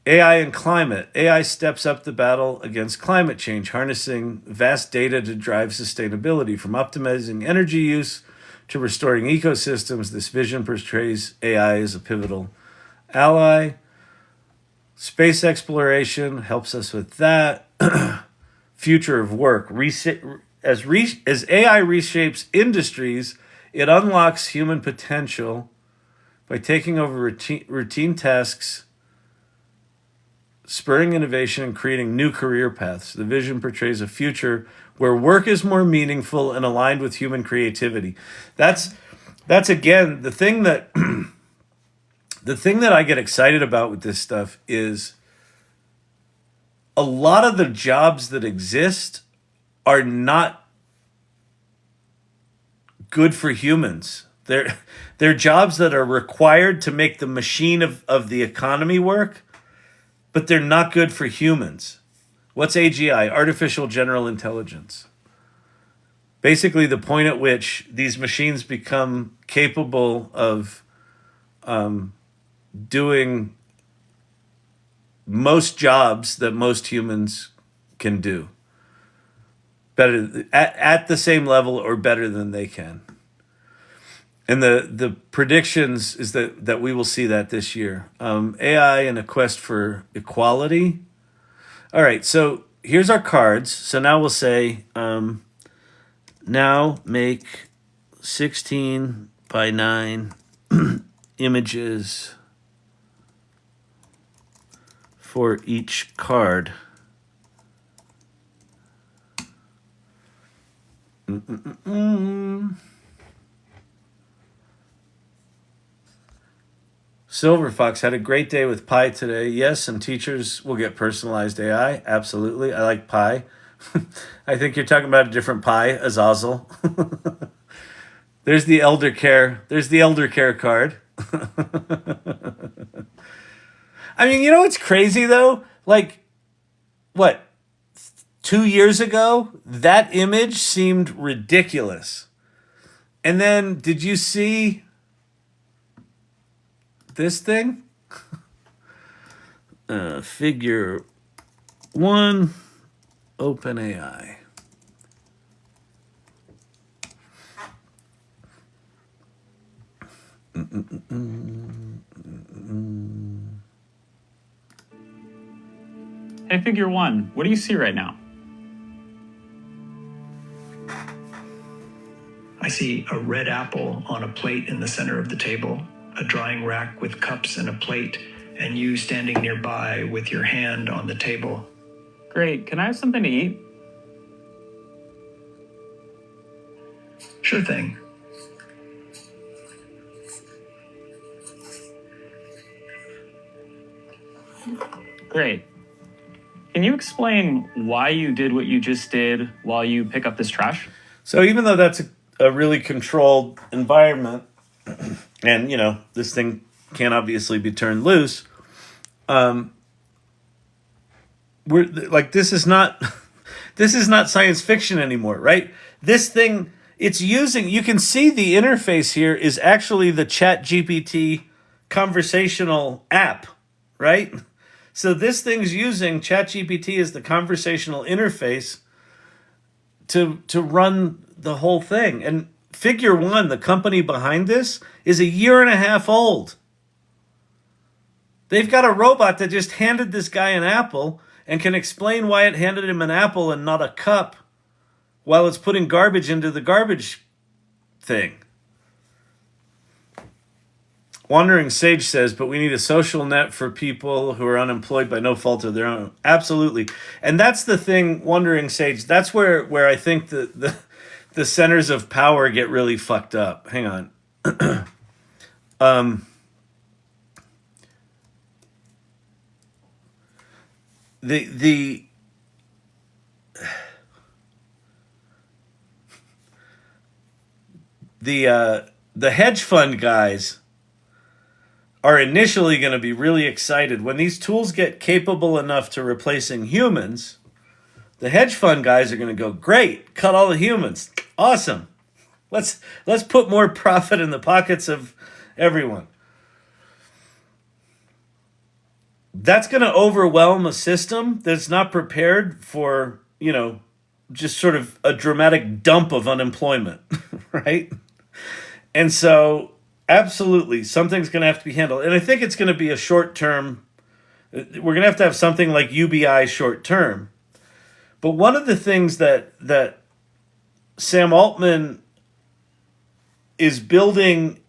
AI and climate. AI steps up the battle against climate change, harnessing vast data to drive sustainability. From optimizing energy use to restoring ecosystems, this vision portrays AI as a pivotal ally. Space exploration helps us with that. Future of work. as AI reshapes industries, it unlocks human potential by taking over routine tasks, spurring innovation, and creating new career paths. The vision portrays a future where work is more meaningful and aligned with human creativity. That's again the thing that the thing that I get excited about with this stuff is a lot of the jobs that exist are not good for humans. They're jobs that are required to make the machine of the economy work, but they're not good for humans. What's AGI? Artificial General Intelligence. Basically, the point at which these machines become capable of doing most jobs that most humans can do. Better at the same level or better than they can. And the predictions is that we will see that this year. AI and a quest for equality. All right, so here's our cards. So now we'll say, now make 16 by 9 images for each card. Silver Fox had a great day with Pi today. Yes, some teachers will get personalized AI. Absolutely. I like Pi. I think you're talking about a different Pi, Azazel. There's the elder care. There's the elder care card. I mean, you know what's crazy though? Like, what? 2 years ago, that image seemed ridiculous. And then, did you see this thing? Figure 1, OpenAI. Hey, figure 1, what do you see right now? I see a red apple on a plate in the center of the table, a drying rack with cups and a plate, and you standing nearby with your hand on the table. Great, can I have something to eat? Sure thing. Great. Can you explain why you did what you just did while you pick up this trash? So even though that's a really controlled environment, and you know this thing can't obviously be turned loose, we're like this is not science fiction anymore, right? This thing it's using. You can see the interface here is actually the Chat GPT conversational app, right? So this thing's using Chat GPT as the conversational interface to run the whole thing. And Figure 1, the company behind this, is a year and a half old. They've got a robot that just handed this guy an apple and can explain why it handed him an apple and not a cup while it's putting garbage into the garbage thing. Wandering Sage says, but we need a social net for people who are unemployed by no fault of their own. Absolutely. And that's the thing, Wandering Sage, that's where I think the centers of power get really fucked up. Hang on. The hedge fund guys are initially going to be really excited when these tools get capable enough to replacing humans. The hedge fund guys are going to go, great, cut all the humans, awesome. Let's put more profit in the pockets of everyone. That's going to overwhelm a system that's not prepared for, you know, just sort of a dramatic dump of unemployment, right? And so, absolutely, something's going to have to be handled. And I think it's going to be a short-term, we're going to have something like UBI short-term. But one of the things that Sam Altman is building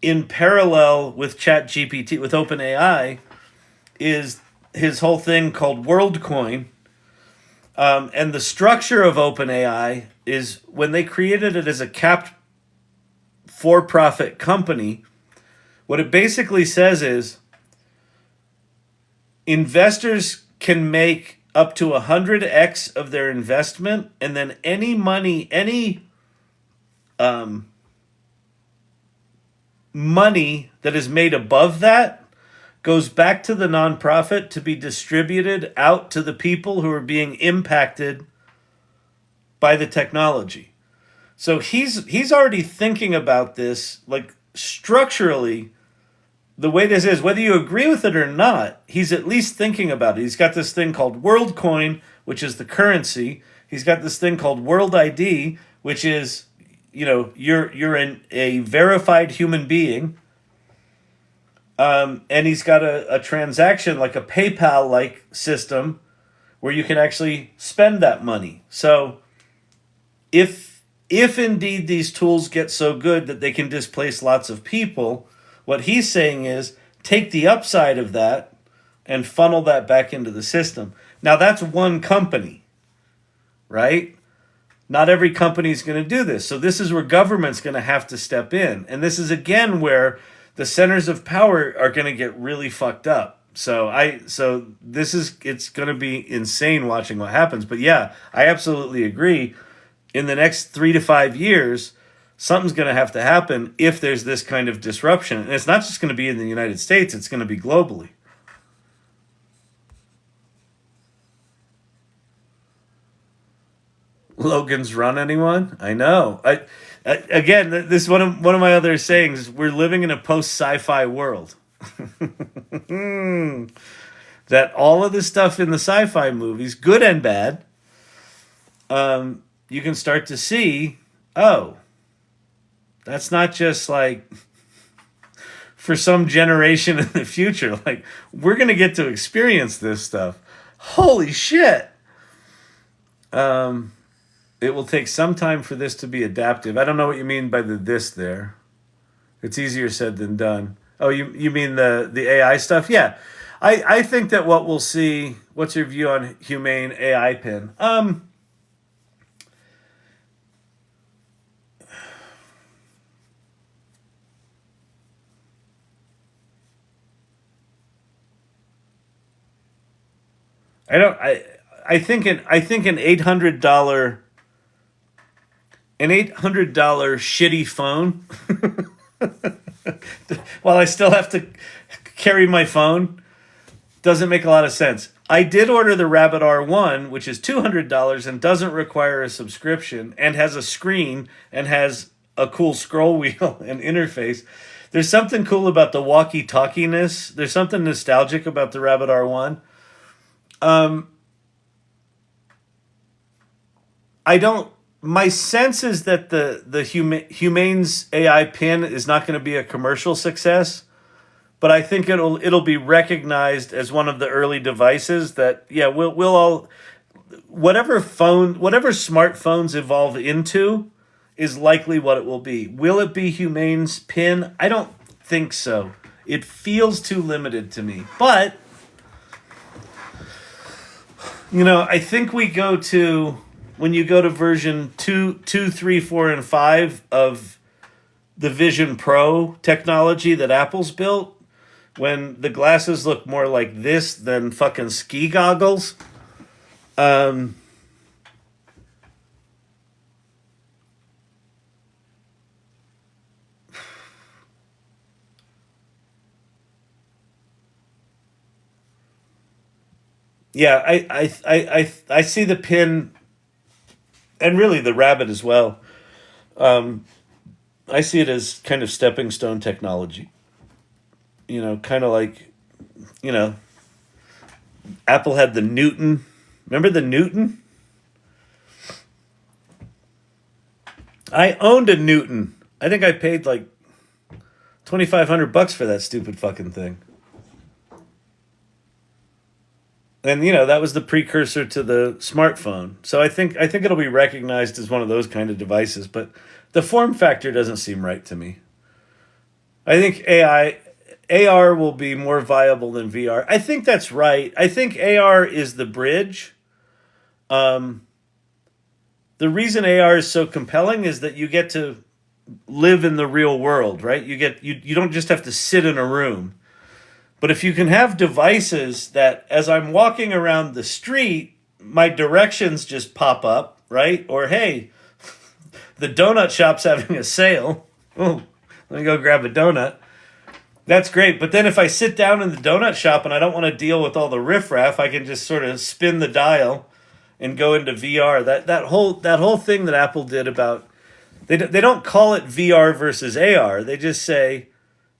in parallel with Chat GPT, with OpenAI, is his whole thing called Worldcoin. And the structure of OpenAI is when they created it as a capped for-profit company, what it basically says is investors can make up to 100x of their investment, and then any money, money that is made above that goes back to the nonprofit to be distributed out to the people who are being impacted by the technology. So he's already thinking about this, like, structurally. The way this is, whether you agree with it or not, he's at least thinking about it. He's got this thing called Worldcoin, which is the currency. He's got this thing called World ID, which is, you're a verified human being. And he's got a transaction, like a PayPal-like system, where you can actually spend that money. So if indeed these tools get so good that they can displace lots of people, what he's saying is take the upside of that and funnel that back into the system. Now, that's one company, right? Not every company is going to do this. So this is where government's going to have to step in. And this is, again, where the centers of power are going to get really fucked up. It's going to be insane watching what happens. But yeah, I absolutely agree. In the next 3 to 5 years, something's going to have to happen if there's this kind of disruption. And it's not just going to be in the United States, it's going to be globally. Logan's Run, anyone? I know. Again, this is one of my other sayings. We're living in a post-sci-fi world. That all of the stuff in the sci-fi movies, good and bad, you can start to see, that's not just like for some generation in the future. Like, we're going to get to experience this stuff. Holy shit. It will take some time for this to be adaptive. I don't know what you mean by the this there. It's easier said than done. Oh, you mean the AI stuff? Yeah. I think that what we'll see, what's your view on Humane AI Pin? I think an $800 shitty phone while I still have to carry my phone doesn't make a lot of sense. I did order the Rabbit R1, which is $200 and doesn't require a subscription and has a screen and has a cool scroll wheel and interface. There's something cool about the walkie-talkie-ness. There's something nostalgic about the Rabbit R1. My sense is that the Humane's AI Pin is not going to be a commercial success, but I think it'll be recognized as one of the early devices that, yeah, we'll all, whatever smartphones evolve into is likely what it will be. Will it be Humane's Pin? I don't think so. It feels too limited to me, but I think when you go to version 2, 3, 4, and 5 of the Vision Pro technology that Apple's built, when the glasses look more like this than fucking ski goggles, yeah, I see the Pin, and really the Rabbit as well. I see it as kind of stepping stone technology. Kind of like, Apple had the Newton. Remember the Newton? I owned a Newton. I think I paid like $2,500 for that stupid fucking thing. And that was the precursor to the smartphone. So I think it'll be recognized as one of those kind of devices, but the form factor doesn't seem right to me. I think AR will be more viable than VR. I think that's right. I think AR is the bridge. The reason AR is so compelling is that you get to live in the real world, right? You don't just have to sit in a room. But if you can have devices that, as I'm walking around the street, my directions just pop up, right? Or, hey, the donut shop's having a sale. Oh, let me go grab a donut. That's great. But then if I sit down in the donut shop and I don't want to deal with all the riffraff, I can just sort of spin the dial and go into VR. That whole thing that Apple did about, they don't call it VR versus AR. They just say,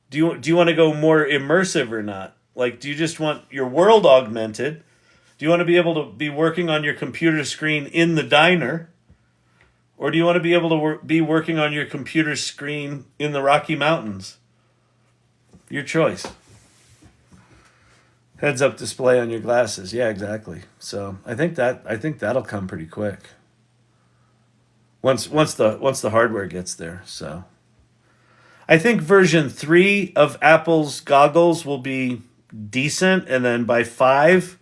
do you want to go more immersive or not? Like, do you just want your world augmented? Do you want to be able to be working on your computer screen in the diner? Or do you want to be able to be working on your computer screen in the Rocky Mountains? Your choice. Heads-up display on your glasses. Yeah, exactly. So I think that'll come pretty quick. Once the hardware gets there. So I think version 3 of Apple's goggles will be decent, and then by 5,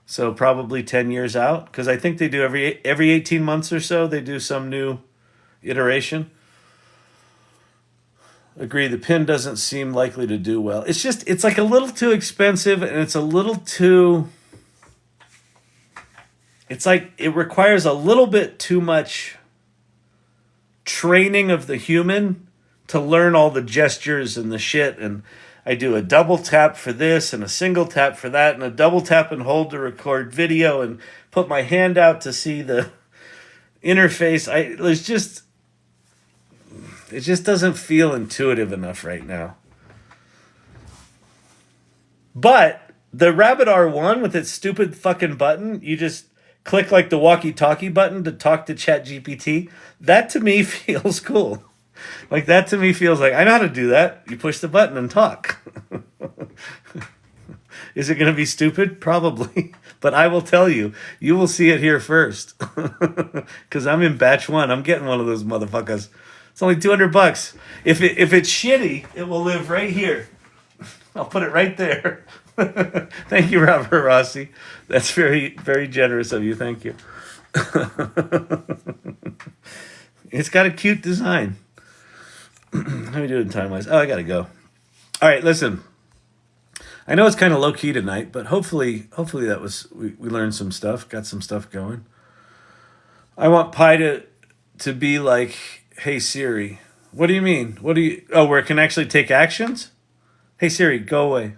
so probably 10 years out, because I think they do every 18 months or so, they do some new iteration. Agree, the Pin doesn't seem likely to do well. It's like a little too expensive, and it's a little too... It's like it requires a little bit too much training of the human to learn all the gestures and the shit, and I do a double tap for this and a single tap for that and a double tap and hold to record video and put my hand out to see the interface. It just doesn't feel intuitive enough right now. But the Rabbit R1 with its stupid fucking button, you just click like the walkie-talkie button to talk to Chat GPT. That to me feels cool. Like, that to me feels like, I know how to do that. You push the button and talk. Is it going to be stupid? Probably. But I will tell you, you will see it here first. Because I'm in batch 1. I'm getting one of those motherfuckers. It's only $200. If it's shitty, it will live right here. I'll put it right there. Thank you, Robert Rossi. That's very, very generous of you. Thank you. It's got a cute design. How do we do it in time-wise? Oh, I got to go. All right, listen. I know it's kind of low-key tonight, but hopefully that was... We learned some stuff, got some stuff going. I want Pi to be like, hey, Siri. What do you mean? Oh, where it can actually take actions? Hey, Siri, go away.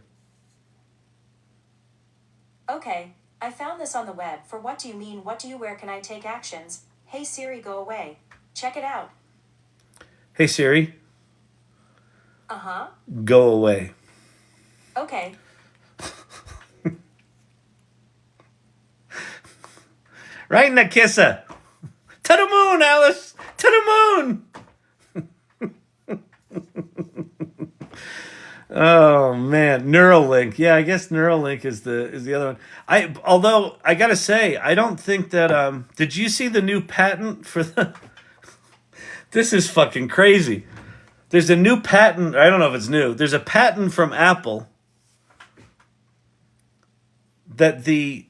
Okay, I found this on the web. For what do you mean? Where can I take actions? Hey, Siri, go away. Check it out. Hey, Siri. Uh-huh. Go away. Okay. Right in the kisser. To the moon, Alice. To the moon. Oh man, Neuralink. Yeah, I guess Neuralink is the other one. Although I gotta say, I don't think that. Did you see the new patent for the? This is fucking crazy. There's a new patent. I don't know if it's new. There's a patent from Apple that the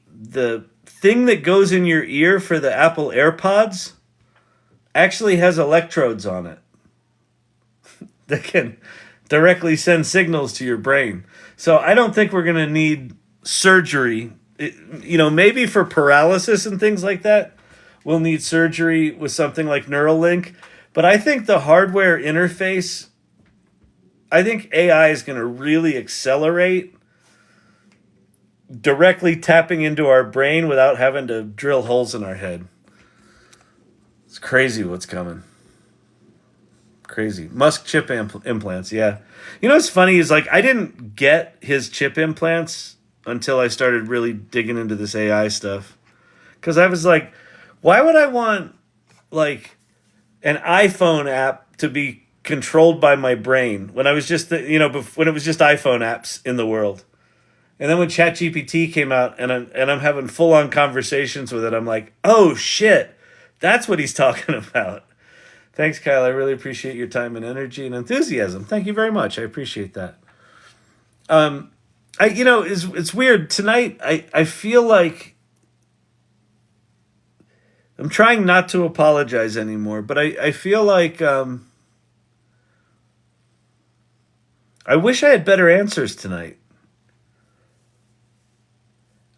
thing that goes in your ear for the Apple AirPods actually has electrodes on it that can directly send signals to your brain. So I don't think we're going to need surgery. Maybe for paralysis and things like that, we'll need surgery with something like Neuralink. But I think the hardware interface, I think AI is going to really accelerate directly tapping into our brain without having to drill holes in our head. It's crazy what's coming. Crazy. Musk chip implants, yeah. You know what's funny is, like, I didn't get his chip implants until I started really digging into this AI stuff. Because I was like, why would I want, like, an iPhone app to be controlled by my brain when I was just, when it was just iPhone apps in the world? And then when Chat GPT came out and I'm having full on conversations with it, I'm like, oh shit, that's what he's talking about. Thanks, Kyle. I really appreciate your time and energy and enthusiasm. Thank you very much. I appreciate that. It's weird tonight. I feel like I'm trying not to apologize anymore, but I feel like I wish I had better answers tonight.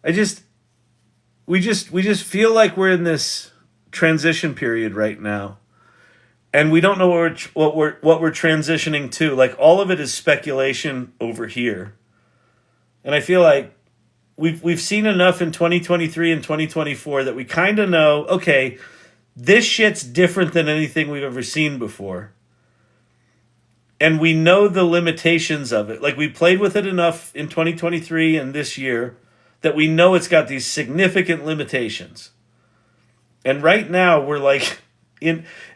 We just feel like we're in this transition period right now, and we don't know what we're transitioning to. Like, all of it is speculation over here, and I feel like we've seen enough in 2023 and 2024 that we kind of know, okay, this shit's different than anything we've ever seen before. And we know the limitations of it. Like, we played with it enough in 2023 and this year that we know it's got these significant limitations. And right now we're like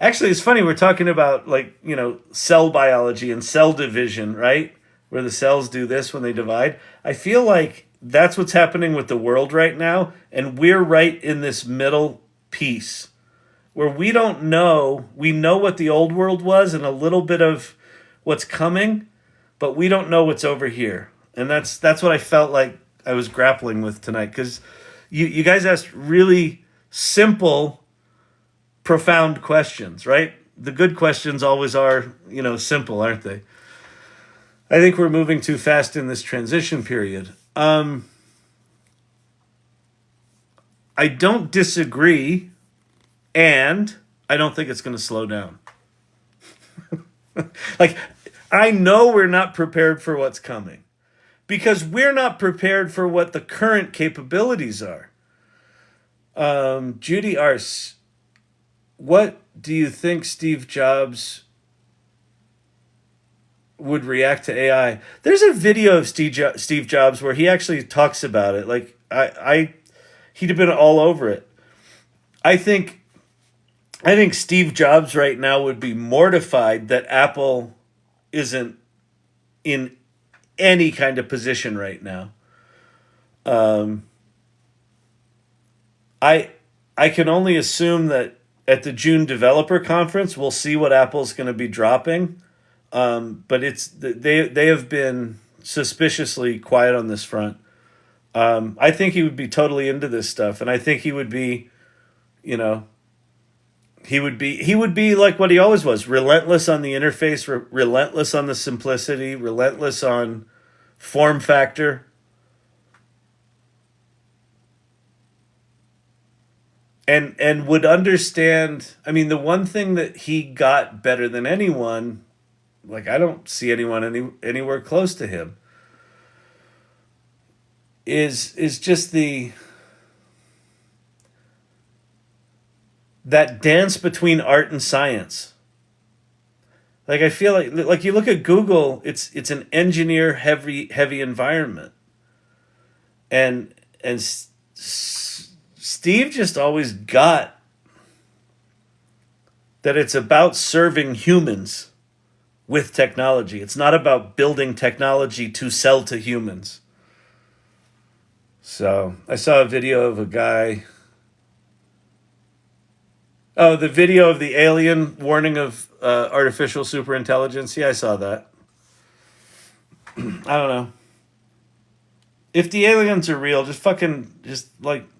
actually, it's funny, we're talking about, like, cell biology and cell division, right? Where the cells do this when they divide. I feel like that's what's happening with the world right now, and we're right in this middle piece where we don't know. We know what the old world was and a little bit of what's coming, but we don't know what's over here. And that's what I felt like I was grappling with tonight, because you guys asked really simple, profound questions, right? The good questions always are, simple, aren't they? I think we're moving too fast in this transition period. I don't disagree, and I don't think it's going to slow down. Like, I know we're not prepared for what's coming because we're not prepared for what the current capabilities are. Judy Arce, what do you think Steve Jobs would react to AI? There's a video of Steve Jobs where he actually talks about it. Like, he'd have been all over it. I think Steve Jobs right now would be mortified that Apple isn't in any kind of position right now. I can only assume that at the June developer conference we'll see what Apple's going to be dropping. But they have been suspiciously quiet on this front. I think he would be totally into this stuff, and I think he would be, he would be like what he always was: relentless on the interface, relentless on the simplicity, relentless on form factor. And would understand. I mean, the one thing that he got better than anyone, like, I don't see anyone anywhere close to him, is just that dance between art and science. Like, I feel like you look at Google, it's an engineer heavy environment, and Steve just always got that it's about serving humans with technology. It's not about building technology to sell to humans. So I saw a video of a guy. Oh, the video of the alien warning of artificial superintelligence. Yeah, I saw that. I don't know. If the aliens are real, just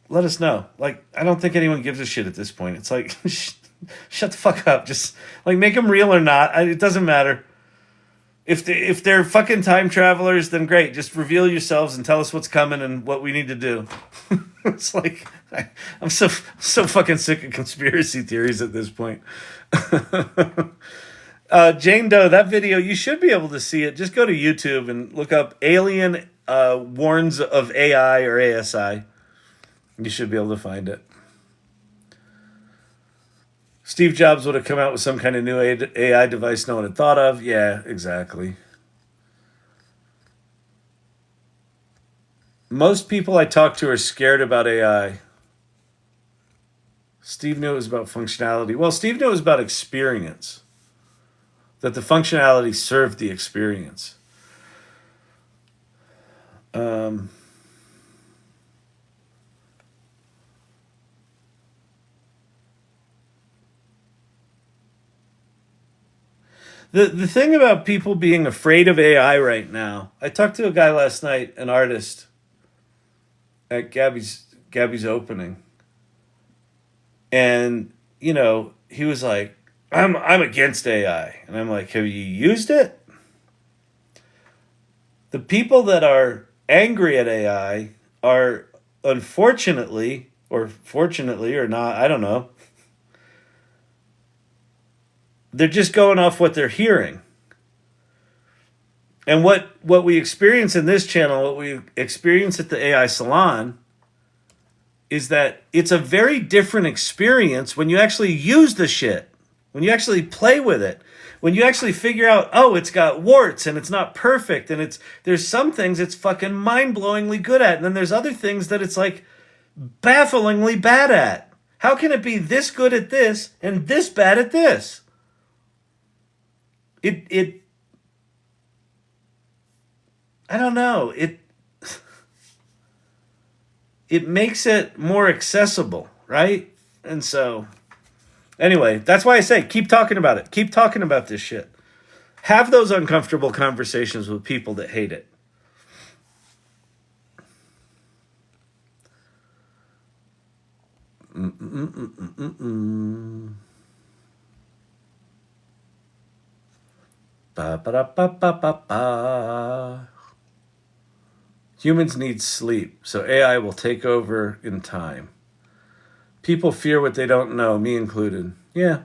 let us know. Like, I don't think anyone gives a shit at this point. It's like, shut the fuck up. Just, like, make them real or not. It doesn't matter. If they're fucking time travelers, then great. Just reveal yourselves and tell us what's coming and what we need to do. It's like, I'm so fucking sick of conspiracy theories at this point. Jane Doe, that video, you should be able to see it. Just go to YouTube and look up Alien Warns of AI or ASI. You should be able to find it. Steve Jobs would have come out with some kind of new AI device no one had thought of. Yeah, exactly. Most people I talk to are scared about AI. Steve knew it was about functionality. Well, Steve knew it was about experience. That the functionality served the experience. Um, the thing about people being afraid of AI right now, I talked to a guy last night, an artist at Gabby's opening, and he was like, I'm against AI, and I'm like, have you used it? The people that are angry at AI are, unfortunately, or fortunately or not, I don't know, they're just going off what they're hearing. And what we experience in this channel, what we experience at the AI Salon, is that it's a very different experience when you actually use the shit, when you actually play with it, when you actually figure out, oh, it's got warts and it's not perfect, and there's some things it's fucking mind-blowingly good at, and then there's other things that it's like bafflingly bad at. How can it be this good at this and this bad at this? I don't know. It makes it more accessible, right? And so, anyway, that's why I say keep talking about it. Keep talking about this shit. Have those uncomfortable conversations with people that hate it. Ba ba da ba ba ba ba. Humans need sleep, so AI will take over in time. People fear what they don't know, me included. Yeah.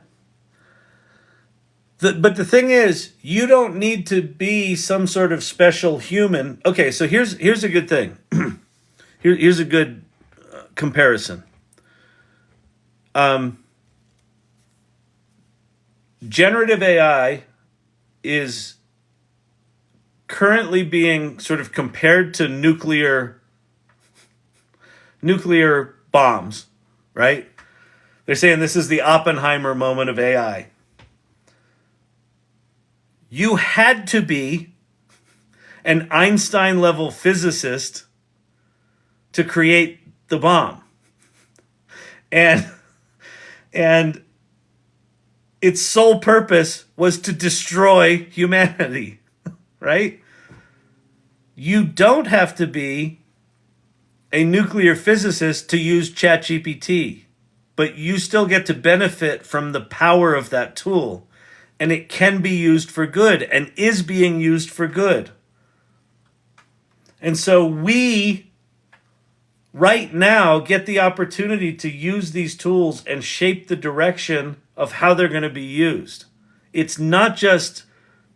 But the thing is, you don't need to be some sort of special human. Okay, so here's a good thing. Here's a good comparison. Generative AI is currently being sort of compared to nuclear bombs, right? They're saying this is the Oppenheimer moment of AI. You had to be an Einstein-level physicist to create the bomb. And its sole purpose was to destroy humanity. Right? You don't have to be a nuclear physicist to use Chat GPT, but you still get to benefit from the power of that tool. And it can be used for good and is being used for good. And so we, right now, get the opportunity to use these tools and shape the direction of how they're going to be used. It's not just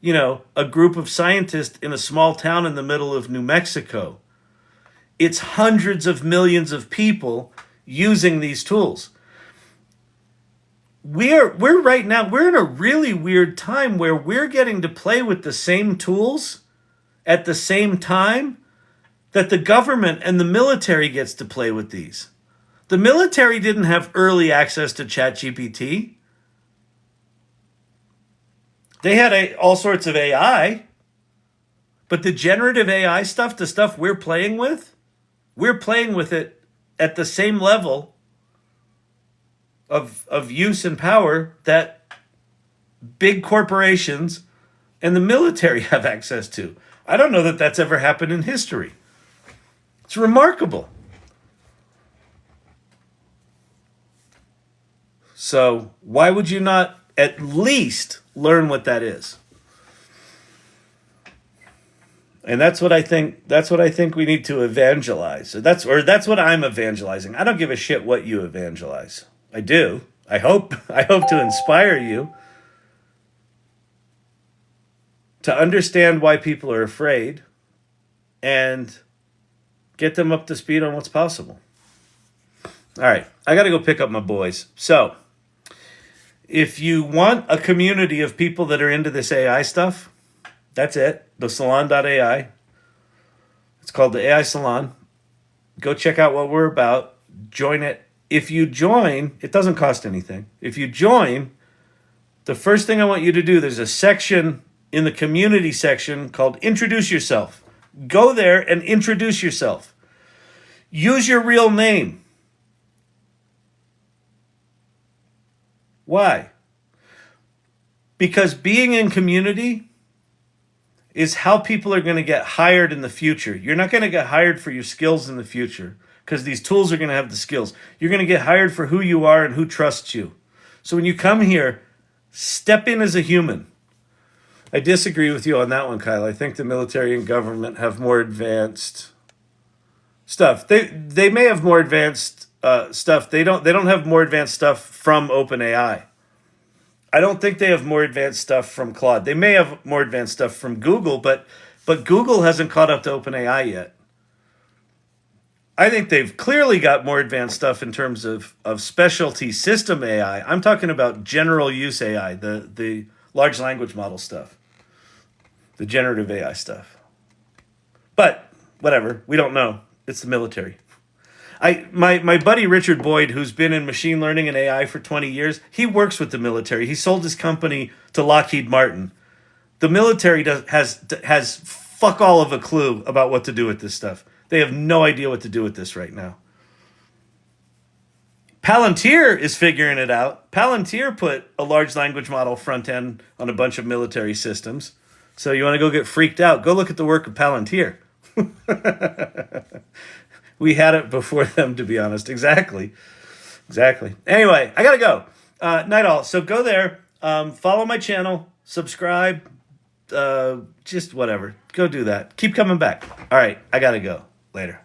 a group of scientists in a small town in the middle of New Mexico. It's hundreds of millions of people using these tools. We're right now, we're in a really weird time where we're getting to play with the same tools at the same time that the government and the military gets to play with these. The military didn't have early access to Chat GPT. They had all sorts of AI, but the generative AI stuff, the stuff we're playing with it at the same level of use and power that big corporations and the military have access to. I don't know that that's ever happened in history. It's remarkable. So why would you not at least learn what that is? And that's what I think we need to evangelize. That's what I'm evangelizing. I don't give a shit what you evangelize. I do. I hope to inspire you to understand why people are afraid and get them up to speed on what's possible. All right, I got to go pick up my boys. So, if you want a community of people that are into this AI stuff, that's it. The Salon.ai. It's called the AI Salon. Go check out what we're about. Join it. If you join, it doesn't cost anything. If you join, the first thing I want you to do, there's a section in the community section called Introduce Yourself. Go there and introduce yourself. Use your real name. Why? Because being in community is how people are going to get hired in the future. You're not going to get hired for your skills in the future because these tools are going to have the skills. You're going to get hired for who you are and who trusts you. So when you come here, step in as a human. I disagree with you on that one, Kyle. I think the military and government have more advanced stuff. They may have more advanced stuff. They don't have more advanced stuff from OpenAI. I don't think they have more advanced stuff from Claude. They may have more advanced stuff from Google, but Google hasn't caught up to OpenAI yet. I think they've clearly got more advanced stuff in terms of specialty system AI. I'm talking about general use AI, the large language model stuff, the generative AI stuff. But whatever, we don't know. It's the military. My buddy Richard Boyd, who's been in machine learning and AI for 20 years, he works with the military. He sold his company to Lockheed Martin. The military has fuck all of a clue about what to do with this stuff. They have no idea what to do with this right now. Palantir is figuring it out. Palantir put a large language model front end on a bunch of military systems. So you want to go get freaked out, go look at the work of Palantir. We had it before them, to be honest. Exactly. Anyway, I got to go. Night all. So go there, follow my channel, subscribe, just whatever. Go do that. Keep coming back. All right, I got to go. Later.